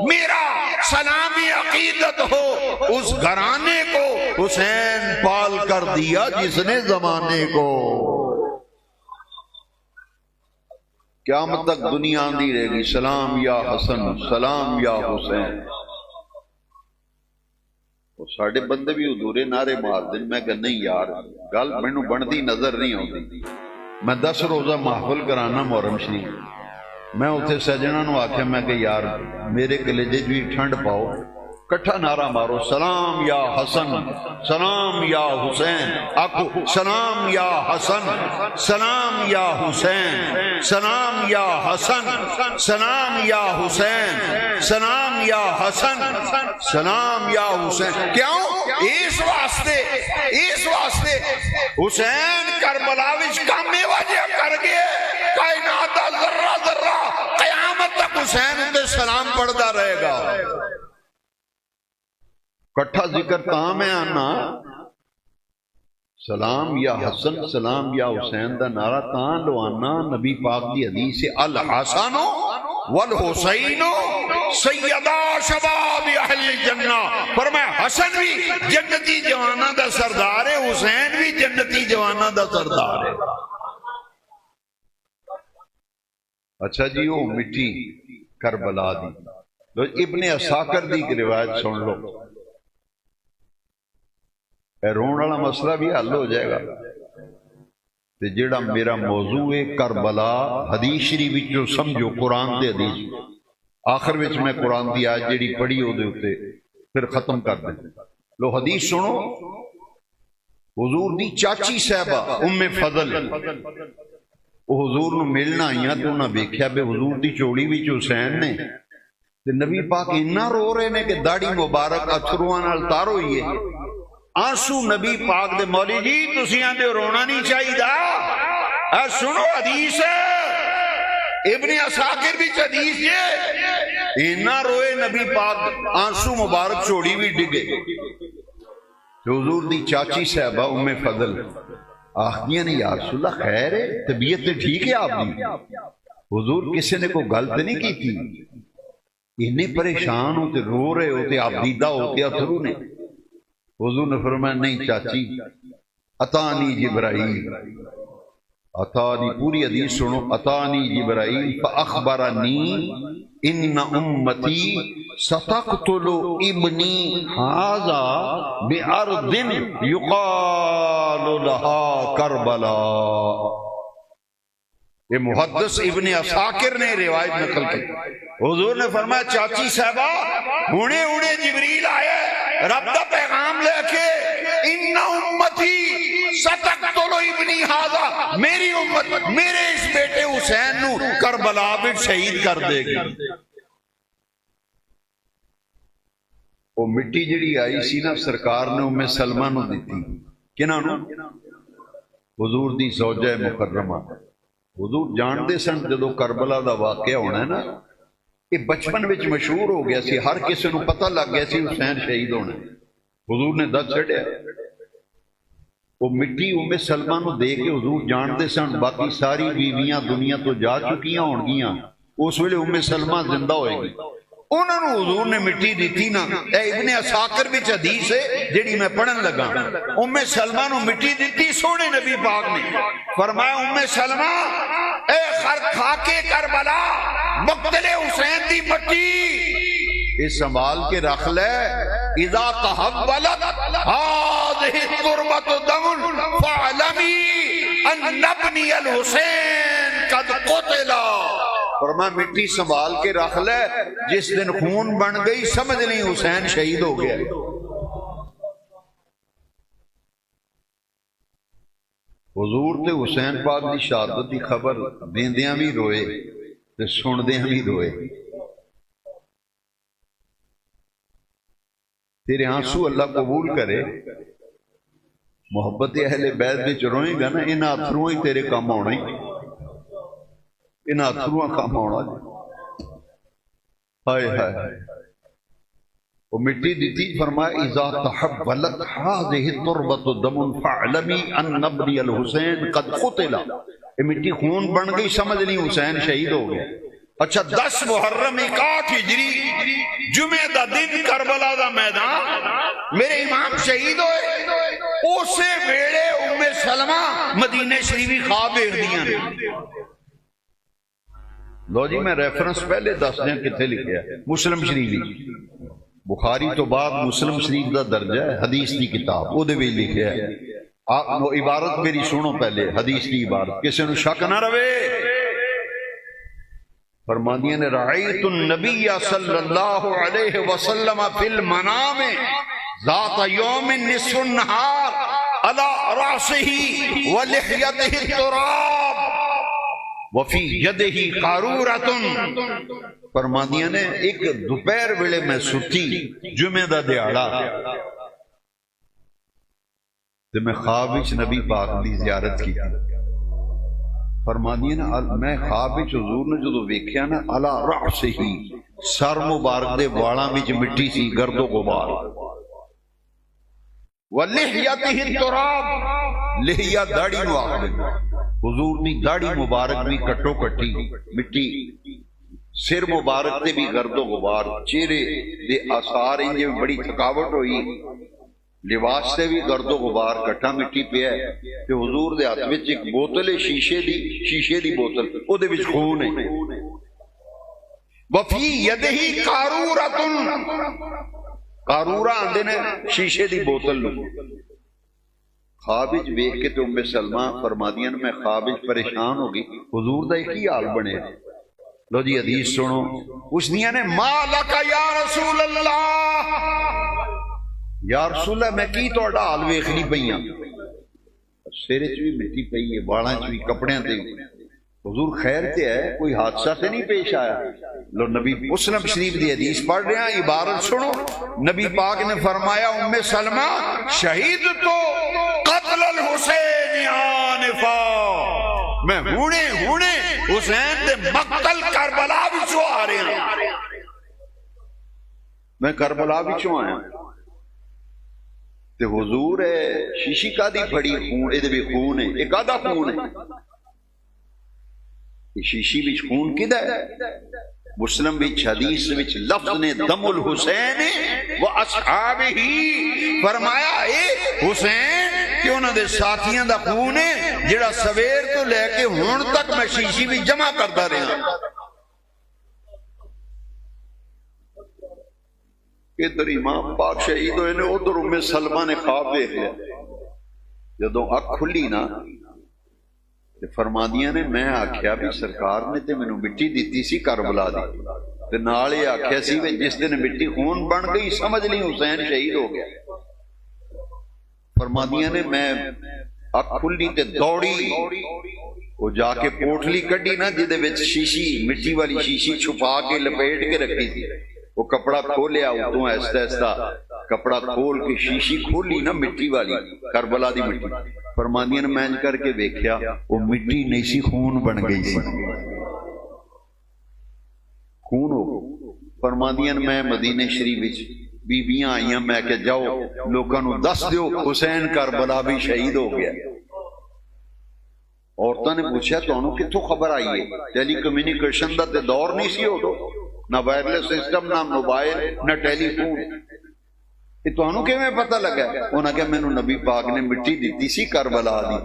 میرا سلام عقیدت ہو اس گھرانے کو حسین پال کر دیا جس نے زمانے کو۔ قیامت تک دنیا آندی رہے گی، سلام یا حسن، سلام یا حسین۔ ساڑھے بندے بھی حضور نعرے مار دیں، میں کہ نہیں یار گل مینوں بندی نظر نہیں آتی۔ میں 10 روزہ محفل کرانا محرم شریف، میں اتنے سجنا نو آخیا میں کہ یار میرے کلیجے بھی ٹھنڈ پاؤ، کٹھا نعرہ مارو، سلام یا حسن، سلام یا حسین، آکھو سلام یا حسن، سلام یا حسین، سلام یا حسن، سلام یا حسین، سلام یا حسن، سلام یا حسین۔ کیوں؟ اس واسطے حسین کربلا وچ کام وجہ کر گئے، کائنات دا ذرہ ذرہ قیامت تک حسین تے سلام پڑھدا رہے گا۔ کٹھا ذکر تاں میں آنا سلام یا حسن سلام یا حسین دا نعرہ تاں لوانا نبی پاک دی حدیث سے الحسن والحسین سیدا شباب اہل الجنہ، فرمایا حسن بھی جنتی جوانہ دا سردار ہے، حسین بھی جنتی جوانہ دا سردار ہے۔ اچھا جی وہ مٹی کربلا دی، ابن عساکر دی ایک روایت سن لو، رون والا مسئلہ بھی حل ہو جائے گا۔ تے جڑا میرا موضوع ہے کربلا، حدیث شریف وچوں سمجھو، قرآن دے حدیث آخر وچ میں قرآن دی آیت جڑی پڑھی او دے اوتے پھر ختم کر دیں۔ لو حدیث سنو، حضور دی چاچی صاحبہ ام فضل وہ حضور نو ملنا آئیاں تے انہاں ویکھیا بے حضور دی چوڑی وچ حسین نے، تے نبی پاک اتنا رو رہے نے کہ داڑھی مبارک اتھرواں نال تار ہوئی ہے، آنسو نبی پاک دے، مولی جی تسی آندے رونا نہیں چاہیے دا، اے سنو حدیث ابن عساکر بھی حدیث یہ اتنا روئے نبی پاک، آنسو مبارک چوڑی بھی ڈگے۔ حضور دی چاچی صاحبہ ام فضل آخدیاں نے یا رسول اللہ خیر ہے، طبیعت ٹھیک ہے آپ دی؟ حضور کسی نے کوئی غلط نہیں کی تھی، انہیں پریشان ہوتے رو رہے ہوتے آپ دیدہ ہوتے اتھرو نے؟ حضور نے فرمایا نہیں چاچی، اتانی جبرائیل، اتانی، پوری حدیث سنو، اتانی جبرائیل فاخبرنی ان امتی ستقتل ابنی ھذا بارض یقال لها کربلا۔ یہ محدث ابن عساکر نے روایت نقل کی، حضور نے فرمایا چاچی صاحبہ ہونے ہونے جبریل آئے رب دا پیغام لے کے، ان امتی ستقتل ابنی ھذا، میری امت میرے اس بیٹے حسین نو کربلا میں شہید کر دے گی۔ وہ مٹی جڑی آئی سی نا سرکار نے ام سلمہ نو دیتی، کنہاں نو؟ حضور دی زوجہ مکرمہ۔ حضور جاندے سن جدو کربلا دا واقعہ ہونا ہے نا، یہ بچپن وچ مشہور ہو گیا سی، ہر کسی نو پتہ لگ گیا سی حسین شہید ہونا ہے، حضور نے دس چھڑیا۔ وہ مٹی ام سلمہ نو دے کے حضور جاندے سن باقی ساری بیویاں دنیا تو جا چکیاں ہون گیاں، اس ویلے ام سلمہ زندہ ہوئے گی، انہوں نے حضور نے مٹی دیتی نا۔ اے ابن عساکر وچ حدیث ہے جڑی میں پڑھن لگا، ام سلمہ نو مٹی دیتی سونے نبی پاک نے، فرمایا ام سلمہ اے کھا کے کربلا مقتل حسین دی مٹی یہ سنبھال کے رکھ لے، اذا تحولت هذه التربة دم فاعلمی ان ابنی الحسین قد قتل۔ فرمایا مٹی سنبھال کے رکھ لے، جس دن خون بن گئی سمجھ نہیں حسین شہید ہو گیا۔ حضور تے حسین پاک دی شہادت دی خبر دیندیاں بھی روئے تے سندیاں بھی روئے۔ تیرے آنسو اللہ قبول کرے، محبت اہل بیت وچ روئیں گا نا، انہاں اتھروں ہی تیرے کام آنا ہی، انہاں اتھروں کام آنا جی۔ ہائے ہائے، وہ مٹی دیتی، فرمایا اذا تحولت هذه التربة دم فاعلمی ان ابنی الحسین قد قتل، یہ مٹی خون بن گئی سمجھ نہیں حسین شہید ہو گیا۔ اچھا 10 محرم 61 ہجری جمعہ دا دن کربلا دا میدان میرے امام شہید ہوئے، اسے ویلے ام سلمہ مدینہ شریفی خواب دیکھ دیاں نے۔ لو جی میں ریفرنس پہلے دس دیں کتنے لکھیا ہے، مسلم شریفی، بخاری تو بعد مسلم شریف دا درجہ ہے حدیث دی کتاب، وہ دے بھی لکھیا ہے۔ آپ وہ عبارت میری سنو پہلے، حدیث کی عبارت، کسی نے شک نہ روے۔ فرماندیاں نے رأیت النبی صلی اللہ علیہ وسلم فی المنام ذات یوم نصف النہار علی رأسہ ولحیتہ التراب وفی یدہ قارورۃ۔ فرماندیاں نے ایک دوپہر ویلے میں ستی، جمعہ دا دیہاڑا، تے میں خواب وچ نبی پاک دی زیارت کی۔ فرماندیاں نا میں خواب وچ حضور نے جدو ویکھیا نا، علی رأسہ، سر مبارک دے والاں وچ مٹی سی، گرد و غبار۔ وَلِحْيَتِهِ التُّرَابُ، لحیہ داڑھی نو آخر حضور دی داڑھی مبارک بھی کٹو کٹی مٹی، سر مبارک تے بھی گرد و غبار، چہرے دے آثار انجے بڑی تھکاوٹ ہوئی، لباس تے بھی گرد و غبار کٹا مٹی پیا ہے، کہ حضور دے ہاتھ وچ ایک بوتل ہے شیشے دی بوتل، او دے وچ خون ہے، وفی یدہ قارورۃ، قارورہ آندے نے شیشے دی بوتل لو۔ خواب وچ ویکھ کے تے ام سلمہ فرمادیاں میں خواب وچ پریشان ہو گئی، حضور دا کی حال بنے؟ لو جی حدیث سنو، اس دیاں نے ما لک یا رسول اللہ، یا رسول اللہ میں کی تہاڈا حال ویکھنی پئیاں، سر وچ بھی مٹی پئی ہے، بالاں وچ بھی، کپڑیاں تے بھی، حضور خیر تے ہے، کوئی حادثہ تے نہیں پیش آیا؟ لو نبی مسلم شریف دی حدیث پڑھ رہے ہیں، عبارت سنو، نبی پاک نے فرمایا ام سلمہ شہید تو قتل الحسین آنفا، میں ہونے حسین دے مقتل کربلا وچوں آ رہے ہیں، میں کربلا وچوں آیا تے حضور ہے شیشی کا دی پھڑی خون، اے دے بھی خون ہے، ایک آدھا خون ہے، شیشی وچ خون کدا ہے؟ مسلم وچ حدیث وچ لفظ نے دم الحسین و اصحابہ، فرمایا اے حسین کہ انہاں دے ساتھیاں دا خون ہے جڑا سویر تو لے کے ہن تک میں شیشی وچ جمع کردا رہا۔ ادھر امام پاک شہید ہوئے نے، ادھر ام سلمہ نے خواب دیکھ لیا، جدوں اکھ کھلی نا فرمادیاں نے میں آکھیا بھی سرکار نے تے مینوں مٹی دیتی سی کربلا دی، تے نال ہی آکھیا سی کہ جس دن مٹی خون بن گئی سمجھ لی حسین شہید ہو گیا۔ فرمادیاں نے میں اکھ کھلی تے دوڑی، وہ جا کے پوٹلی کڈی نا جدے وچ شیشی مٹی والی شیشی چھپا کے لپیٹ کے رکھی تھی، وہ کپڑا کھولیا، اتوں ایستا ایستا کپڑا کھول کے شیشی کھولی نا مٹی والی کربلا دی مٹی، فرماندیاں نے میں کر کے دیکھیا وہ مٹی نہیں سی، خون بن گئی سی، خون ہو گئی۔ فرماندیاں میں مدینے شریف وچ بیبیاں آئیاں، میں کہ جاؤ لوکاں نو دس دیو حسین کربلا بھی شہید ہو گیا۔ عورتاں نے پوچھا تانوں کتھوں خبر آئی ہے؟ ٹیلی کمیونیکیشن دا تے دور نہیں سی ادو، نہ وائرلیس سسٹم، نہ موبائل، نہ ٹیلی فون، یہ تانوں کیویں پتہ لگا؟ انہاں کہ مینوں نبی پاک نے مٹی دیتی سی کربلا دی،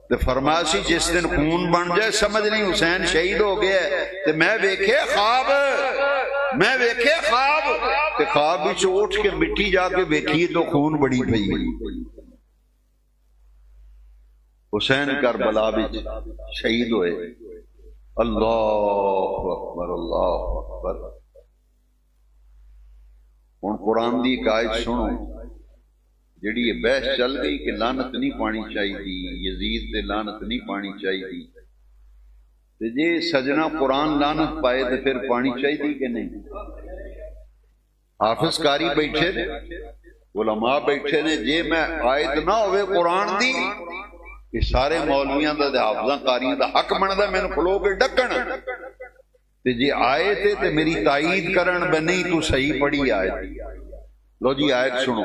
تے فرمایا سی جس دن خون بن جائے سمجھ نہیں حسین شہید ہو گیا ہے۔ تے میں ویکھے خواب تے خواب وچ اٹھ کے مٹی جا کے ویکھیے تو خون بڑی پئی، حسین کربلا وچ شہید ہوئے۔ اللہ اکبر، اللہ اکبر۔ ہن قرآن دی ایک آیت سنو، جڑی یہ بحث چل گئی کہ لعنت نہیں پانی چاہیے، یزید تے لعنت نہیں پانی چاہیے، تے جے سجنا قرآن لعنت پائے تے پھر پانی چاہیے کہ نہیں؟ حافظ کاری بیٹھے نے، علماء بیٹھے نے، جے میں آیت نہ ہوئے قرآن دی کہ سارے مولویاں دا تے حافظاں کاریاں دا حق بندا مینوں کھلو کے ڈکن، تے جے آئے تے میری تائید کرن بے نہیں تو صحیح پڑھی آیت۔ لو جی آیت سنو،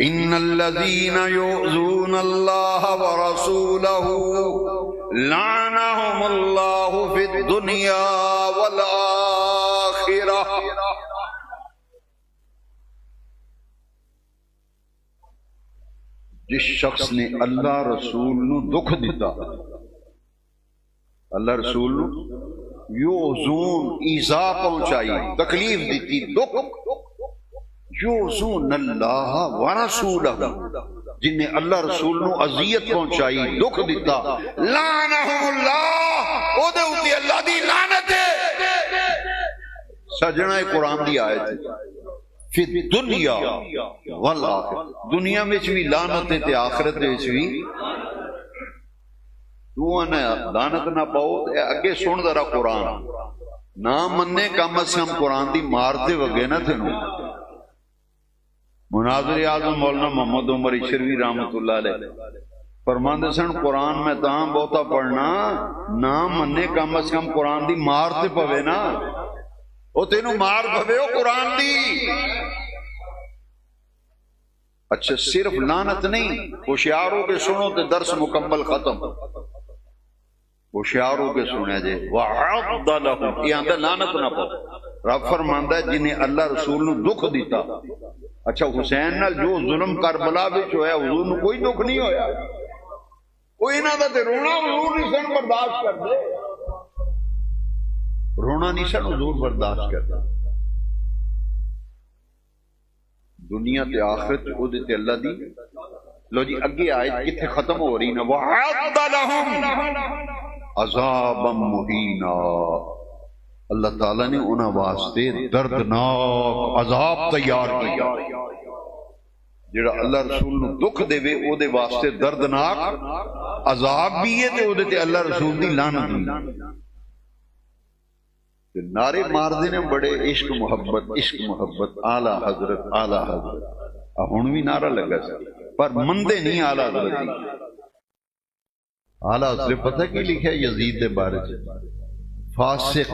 ان الذین یؤذون اللہ ورسولہ لعنہم اللہ فی الدنیا والآخرہ۔ جس شخص نے اللہ رسول نو دکھ دیتا، اللہ رسول نو یوزون ایذا پہنچائی، تکلیف دیتی، دکھ، یوزون اللہ ورسولہ، جن نے اللہ رسول نو اذیت پہنچائی، دکھ دیتا، لعنہم اللہ، او دے اوتے اللہ دی لعنت ہے۔ سجنا قرآن دی آیت ہے، فی الدنیا والآخرہ، دنیا میں بھی لعنت ہے تے آخرت میں بھی۔ تو نے لعنت نہ پاؤ، اگے سن ذرا قرآن نہ مننے کم از کم قرآن دی مارتے وگے نہ تھنو۔ مناظر اعظم مولانا محمد عمر عشروی رحمۃ اللہ علیہ فرماندے سن قرآن میں تاں بہتا پڑھنا نہ مننے کم از کم قرآن دی مارتے پوے نا، او تینوں مار پوے او قرآن دی۔ اچھا صرف لعنت نہیں، ہوشیار ہو کے سنو تو درس مکمل ختم، ہوشیار ہو کے سنیا جے وَعَضَّ لَهُمْ، یہ آندہ لعنت نہ پاؤ۔ رب فرماندہ ہے جنہیں اللہ رسول نے دکھ دیتا، اچھا حسین نال جو ظلم کربلا وچ ہویا حضور نے کوئی دکھ نہیں ہویا، کوئی نہ تے رونا حضور نہیں سن برداشت کر دے، رونا نہیں سن حضور برداشت کرتا۔ دنیا تے آخرت او دے تے اللہ دی لو جی اگے آیت کتھے ختم ہو رہی نا وَعَدَّ لَهُمْ عَذَابًا مُهِينًا، اللہ تعالیٰ نے انہاں واسطے دردناک عذاب تیار کیا، جڑا اللہ رسول نو دکھ دے وے او دے واسطے دردناک عذاب بھی ہے تے او دے تے اللہ رسول دی لعنت بھی۔ نعرے مار دینے بڑے عشق محبت اعلی حضرت اعلی حضرت، ہن بھی نعرہ لگا سی پر مندے نہیں اعلی حضرت دی۔ اعلی حضرت پتہ کی لکھا ہے یزید دے بارے چ؟ فاسق،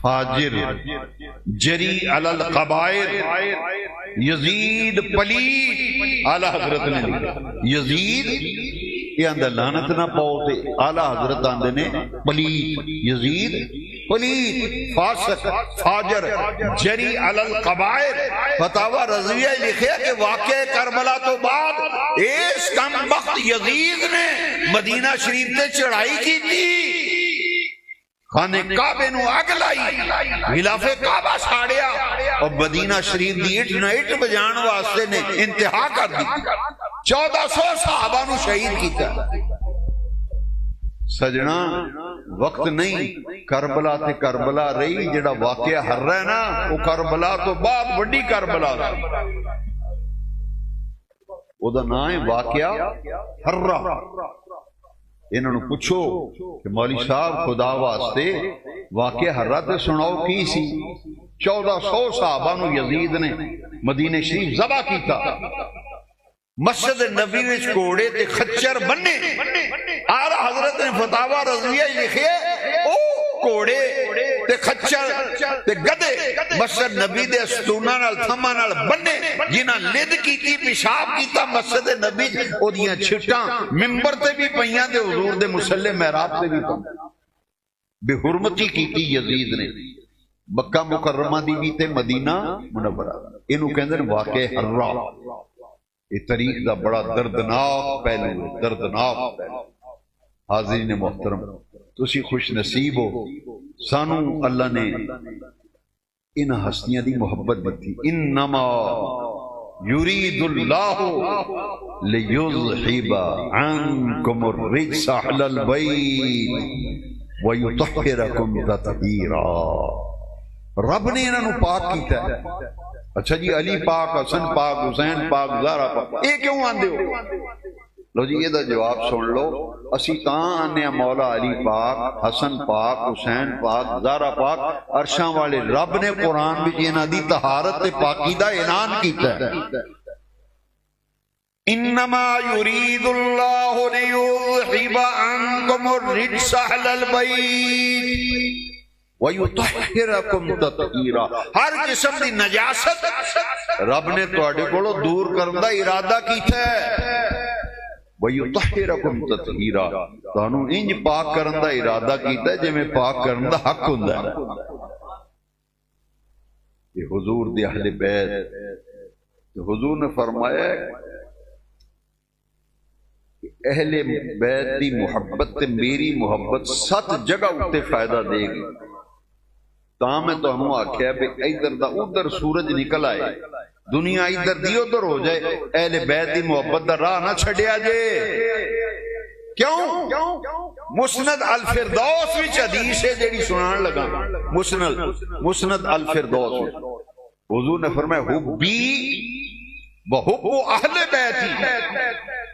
فاجر، جری علی القبائر، یزید پلید، اعلی حضرت نے لکھا یزید یہ اندر لعنت نہ پاؤ تے اعلی حضرت آندے نے پلید، یزید پلید، فاسق، فاجر، جری علی القبائر۔ فتاوی رضویہ لکھے کہ واقعہ کربلا تو بعد اس کم وقت یزید نے مدینہ شریف تے چڑھائی کی تھی، خانے کعبے نو اگ لائی، غلاف کعبہ ساڑیا اور مدینہ شریف دی اٹ نہ اٹ بجان واسطے نے انتہا کر دی، 1400 صحابہ نو شہید کیتا۔ سجنا وقت نہیں، کربلا تے کربلا رہی، جڑا واقعہ ہر رہا ہے نا وہ کربلا تو بعد بڑی کربلا سی، او دا نام ہے واقعہ ہررا۔ انہوں نے پوچھو کہ مولوی صاحب خدا واسطے واقعہ ہررا تے سناؤ کی سی؟ 1400 صحابہ نو یزید نے مدینہ شریف ذبح کیتا، مسجد نبی وچ کوڑے تے خچر بننے، آرہ حضرت نے فتاوی رضویہ لکھے او کوڑے تے خچر تے گدے مسجد نبی دے ستونہ نال تھما نال بننے، جنہاں لد کیتی پیشاب کیتا مسجد نبی او دیاں چھٹاں ممبر تے بھی پئیاں تے حضور دے مصلی محراب تے بھی پئیاں، بے حرمتی کیتی یزید نے مکہ مکرمہ دی بھی تے مدینہ منورہ۔ انہوں کہندے نے واقعہ ہررا، یہ تاریخ دا بڑا دردناک پہلو، دردناک پہلو۔ حاضرین محترم تسی خوش نصیب ہو، سانو اللہ نے ان ہستیاں دی محبت دیتی۔ انما یرید اللہ لیذہب عنکم الرجس اہل البیت ویطہرکم تطہیرا، رب نے انہوں پاک کیتا ہے۔ اچھا جی علی پاک، حسن پاک، حسین پاک، زہرا پاک، اے کیوں آندے ہو؟ لو جی یہ دا جواب سن لو، اسی تاں آنے مولا علی پاک، حسن پاک، حسین پاک، زہرا پاک، عرشاں والے رب نے قرآن بھی انہاں دی طہارت تے پاکی دا اعلان کیتا ہے۔ انما یرید اللہ لیذہب عنکم الرجس اہل البیت وَيُطَحِّرَكُمْ تَطْهِيرًا، ہر قسم دی نجاست رب نے تواڈے کولوں دور کرن دا ارادہ کیتا ہے۔ وَيُطَحِّرَكُمْ تَطْهِيرًا، تانوں انج پاک کرن دا ارادہ کیتا ہے جویں پاک کرن دا حق ہوندا ہے۔ یہ حضور دے اہل بیت، حضور نے فرمایا کہ اہل بیت دی محبت تے میری محبت 7 جگہ اتے فائدہ دے گی۔ تاں میں تو ہموں آکھیا بھی ادھر دا ادھر سورج نکل آئے، دنیا ادھر دی ادھر ہو جائے، اہل بیت دی محبت دا راہ نہ چھڑیا جے۔ کیوں؟ مسند الفردوس وچ حدیث ہے جیڑی سنان لگا، مسند الفردوس وچ حضور نے فرمایا حبی وحب اہل بیتی،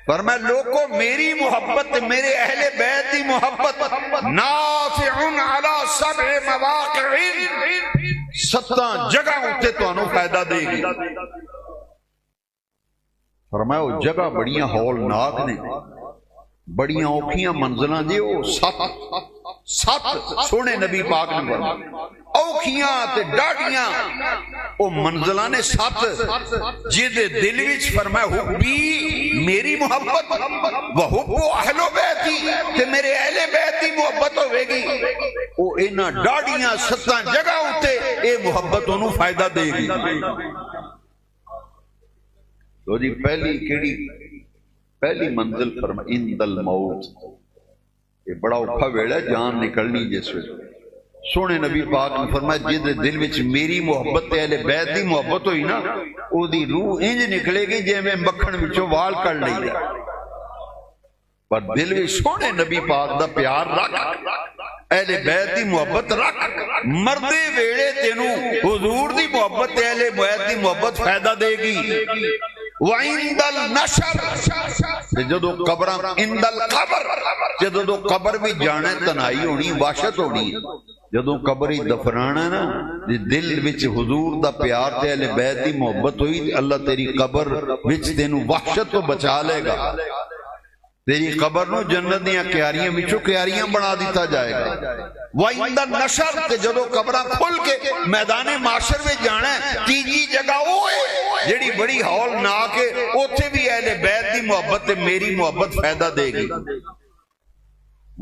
فرمایا لوگوں میری محبت، میرے اہل بیت دی محبت نافع علی 7 مواقع، 7 جگہ اتے تو انہوں فائدہ دے گی۔ فرمایا وہ جگہ بڑیاں ہولناک نے، بڑیاں اوکھیاں منزلاں جے وہ 7 سات سونے نبی پاک نے فرمایا اوکھیاں تے ڈاڑیاں او منزلاں نے سات جدے دل وچ فرمایا حبی میری محبت وحب اہل بیتی تے میرے اہل بیت دی محبت ہوے گی او انہاں ڈاڑیاں ستاں جگہ اتے اے محبت انہوں فائدہ دے گی. تو جی پہلی کیڑی پہلی منزل فرمایا عند الموت. یہ بڑا اوکھا ویڑا جان نکلنی جس وچ سونے نبی پاک نے فرمایا جس دل وچ میری محبت اہل بیت دی محبت ہوئی نا او دی روح انج نکلے گی جویں مکھن وچوں وال کڈ لئی ہے پر دل وچ سونے نبی پاک دا پیار رکھ اہل بیت دی محبت رکھ مردے ویڑے تینوں حضور دی محبت اہل بیت دی محبت فائدہ دے گی. وعند النشر جدو قبر عند القبر جدو قبر بھی جانے تنائی ہونی وحشت ہونی جدو قبر ہی دفنانا نا دل وچ حضور دا پیار تے اہل بیت دی محبت ہوئی اللہ تیری قبر وچ تینوں وحشت تو بچا لے گا. تیری قبر نو جنت دیاں کیاریاں وچوں کیاریاں بنا دیتا جائے گا. وعند النشر تے جدو قبراں کھل کے میدان معاشر میں جانا ہے تیجی جگہ اوے جڑی بڑی ہول نہ کے اوتھے بھی اہل بیت دی محبت تے میری محبت فائدہ دے گی.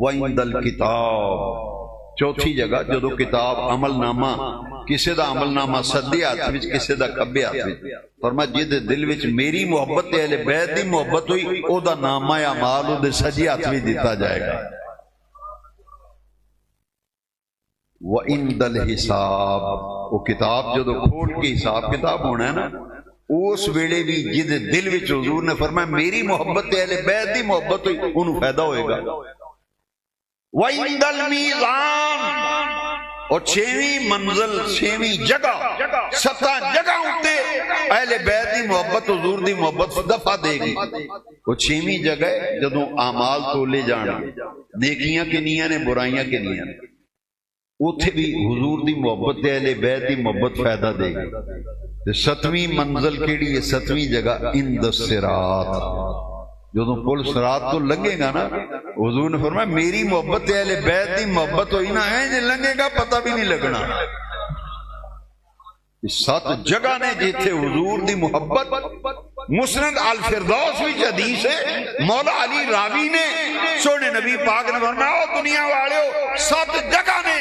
وعند الکتاب چوتھی جگہ جدو کتاب عمل نامہ کسے دا عمل نامہ سدے ہاتھ وچ کسے دا کھبے ہاتھ وچ فرمایا جے دل وچ میری محبت تے اہل بیت دی محبت ہوئی او دا نامہ اعمال او دے سجے ہاتھ وچ دتا جائے گا. وعند الحساب وہ کتاب جدو کھول کے حساب کتاب ہونا ہے نا اس ویلے بھی جد دل وچ حضور نے فرمایا میری محبت تے اہل بیت دی محبت ہوئی انہوں فائدہ ہوئے گا. وعند المیزان اور چھویں منزل چھویں جگہ ستاں جگہ ہوتے اہل بیت دی محبت حضور دی محبت دفع دے گی. وہ چھویں جگہ جدوں اعمال تولے جانا نیکیاں کنیاں نے برائیاں کنیاں نے اتھے بھی حضور دی محبت اہل بیت دی محبت فائدہ دے گی. ستویں منزل کیڑی ہے ستویں جگہ عند الصراط جدوں پل صراط تو لنگے گا نا حضور نے فرمایا میری محبت اہل بیت دی محبت ہوئی نا ہے لنگے گا پتہ بھی نہیں لگنا. سات جگہ نے جیتھے حضور دی محبت مسند الفردوس بھی حدیث ہے مولا علی راوی نے سونے نبی پاک نے فرمایا او دنیا والےو سات جگہ نے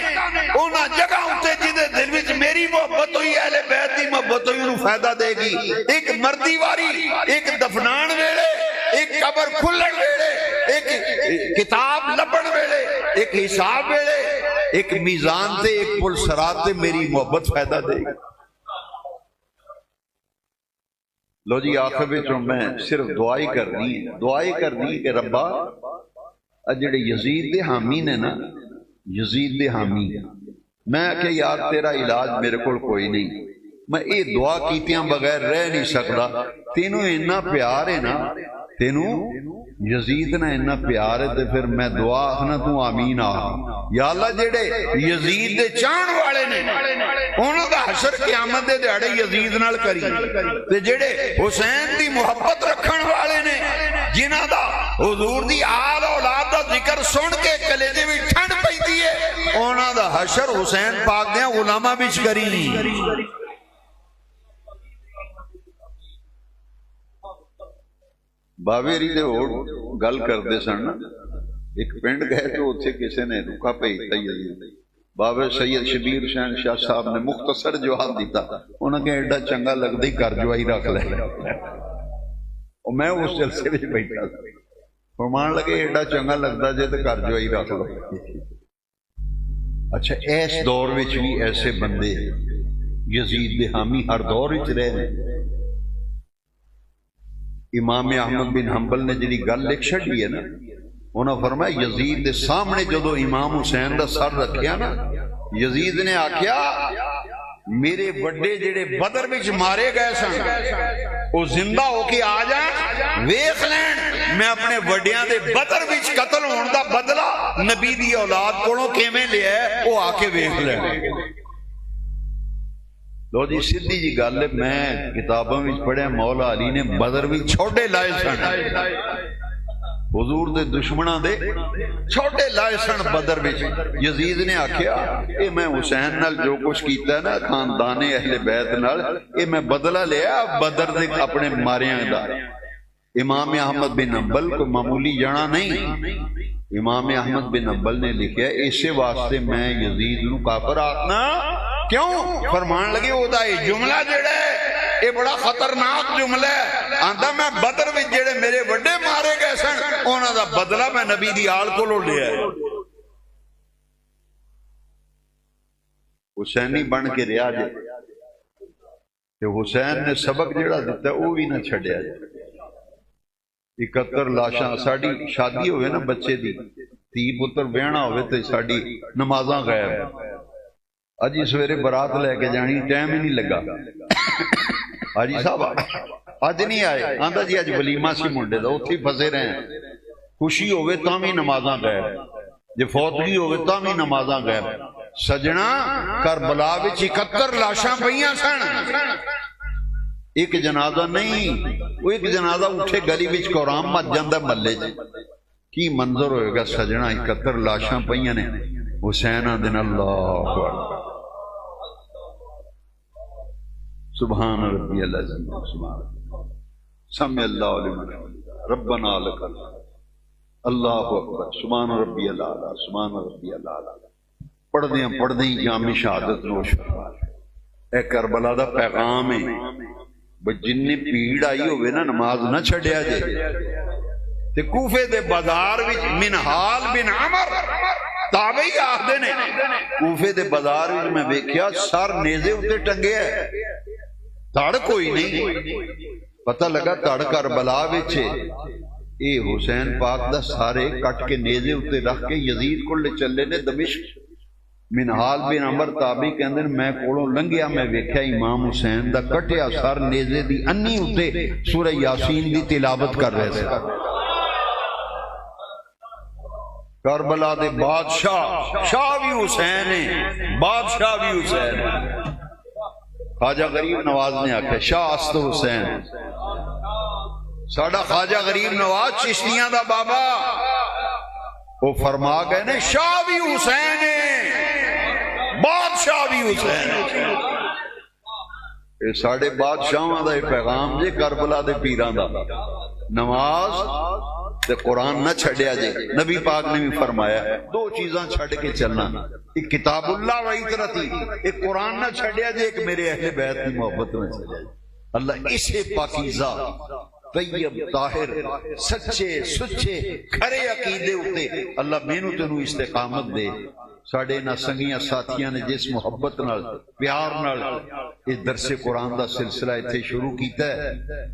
اونا جگہ ہوتے جدے دل وچ میری محبت ہوئی اہل بیت دی محبت ہوئی انہوں فائدہ دے گی. ایک مردی واری ایک دفنان ویلے ایک قبر کھلن ویلے ایک کتاب لبن ویلے ایک حساب ویلے ایک میزان تے ایک پل صراط تے میری محبت فائدہ دے گی. لو جی آخر وچوں میں صرف دعائی کرنی کہ ربا جڑے یزید دے حامی نے نا یزید دے حامی میں کہ یار تیرا علاج میرے کول کوئی نہیں میں اے دعا کیتیاں بغیر رہ نہیں سکتا تینوں اتنا پیار ہے نا تینوں یزید نے اتنا پیار ہے تے پھر میں دعا آخنا تو آمین آخ یا اللہ جڑے یزید دے چاہن والے نے انہوں دا حشر قیامت دے دیڑے یزید نال کری تے جڑے حسین دی محبت رکھن والے نے جنہ دا حضور دی آل اولاد دا ذکر سن کے کلیجے میں ٹھنڈ پیندی ہے انہوں دا حشر حسین پاک دیاں غلامہ بچ کری. باویری دے ہوڑ گل کردے سن ایک پنڈ گئے تو اتھے کسی نے رکا بھیجتا یزید بابے سید شبیر حسین شاہ صاحب نے مختصر جواب دیتا انہوں نے ایڈا چنگا لگتا ہی کر جوائی رکھ لے اور میں اس جلسے میں بیٹھا فرمان لگے ایڈا چنگا لگتا جے تو کر جوائی رکھ لو. اچھا اس دور وچ بھی ایسے بندے یزید دے حامی ہر دور وچ رہے. امام احمد بن حنبل نے جڑی گل لکھ چھڈی ہے نا انہوں نے فرمایا یزید دے سامنے جدو امام حسین دا سر رکھیا نا یزید نے آکھیا میرے بڑے جڑے بدر وچ مارے گئے سن وہ زندہ ہو کے آ جائیں ویکھ لین میں اپنے وڈیاں دے بدر وچ قتل ہون دا بدلہ نبی دی اولاد کولوں کیویں لیا ہے وہ آ کے ویکھ لین. لو جی سیدھی جی گل ہے میں کتابوں میں پڑھیا مولا علی نے بدر بھی چھوڑے لائے سن حضور دے دشمناں دے چھوٹے لائے سن بدر وچ. یزید نے آکھیا اے میں حسین نال جو کچھ کیتا ہے نا خاندان اہل بیت نال، اے میں بدلہ لیا بدر دے اپنے ماریاں دا. امام احمد بن حنبل کوئی معمولی جنا نہیں. امام احمد بن حنبل نے لکھا اسی واسطے میں یزید نو کافر آخنا کیوں. فرمان لگے او دا یہ جملہ جڑا ہے یہ بڑا خطرناک جملہ ہے. آندا میں بدر وچ جڑے میرے وڈے مارے گئے سن انہاں دا بدلہ میں نبی دی آل کولوں لیا ہے. حسینی بن کے رہا جے تے حسین نے سبق جڑا دیتا وہ بھی نہ چھڈیا جے. 71 لاشاں ساڈی شادی ہوئے نا بچے دی تی پتر بیاہنا ہوئے تے ساڈی نمازاں غائب. اج سویرے برات لے کے جانی ٹائم ہی نہیں لگا. حاجی صاحب اج نہیں آئے. آندا جی اج ولیمہ سی منڈے دا اوتھے پھسے رہے ہیں. خوشی ہوئے تاں بھی نمازاں غائب، جے فوتگی ہوئے تاں بھی نمازاں غائب. سجنا کربلا وچ 71 لاشاں پئیاں سن. ایک جنازہ نہیں، وہ ایک جنازہ اٹھے گلی وچ قرآن مت جاندہ محلے چ. کی منظر ہوئے گا سجنا. 71 لاشاں پئیاں نے. حسین دن اللہ اکبر سبحان ربی العظیم سبحان سمع اللہ لمن ربنا لک اللہ اکبر سبحان ربی الاعلی سبحان ربی الاعلی. پڑھ دیں جامع شہادت نوش فرما. اے کربلا دا پیغام ہے جن پیڑ آئی ہوئے نا نماز نہ چھڑیا جے. تے کوفے دے بازار وچ منحال بن عمر تابعی آخدے نے کوفے دے بازار وچ میں ویکھیا سر نیزے اتے ٹنگے ہے، تڑ کوئی نہیں. پتہ لگا تڑ کربلا وچ اے حسین پاک دا سارے کٹ کے نیزے اتے رکھ کے یزید کو لے چلے نے دمشق. منحال بن عمر تابعی کہندے میں کولوں لنگیا میں ویکھیا امام حسین دا کٹیا سر نیزے دی انی اتے سورہ یاسین دی تلاوت کر رہے تھے. کربلا دے بادشاہ شاہ بھی حسین ہے، بادشاہ بھی حسین ہے. خواجہ غریب نواز نے آکھا شاہ است حسین. ساڈا خواجہ غریب نواز چشتیاں دا بابا وہ فرما گئے نے شاہ بھی حسین ہے، بادشاہ بھی حسین ہے. اے ساڈے بادشاہاں دا پیغام جے کربلا دے پیراں دا. نماز تے قرآن نہ چھڑیا جے. نبی پاک نے بھی فرمایا دو چیزاں چھڑ کے چلنا، ایک کتاب اللہ و عترتی، ایک قرآن نہ چھڑیا جے، ایک میرے اہل بیت کی محبت نہ چھڑیا جے. اللہ اسے پاکیزہ طیب طاہر سچے سچے کھرے عقیدے اتے اللہ مینوں تینوں استقامت دے. ساڑھے نہ سنگیاں ساتھیاں نے جس محبت نال پیار نال اس درس قرآن دا سلسلہ اتھے شروع کیتا ہے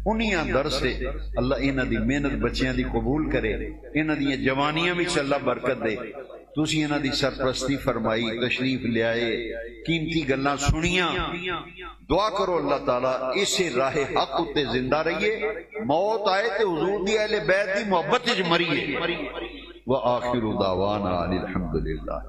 انہیاں درس سے اللہ انہاں دی محنت بچیاں دی قبول کرے، انہاں دی جوانیاں وچ اللہ برکت دے. تسی انہاں دی سرپرستی فرمائی، تشریف لے آئے، قیمتی گلاں سنیاں. دعا کرو اللہ تعالیٰ اسے راہ حق اتے زندہ رہیے، موت آئے تے حضور دی اہل بیت دی محبت وچ مریے. وآخر دعوانا الحمدللہ.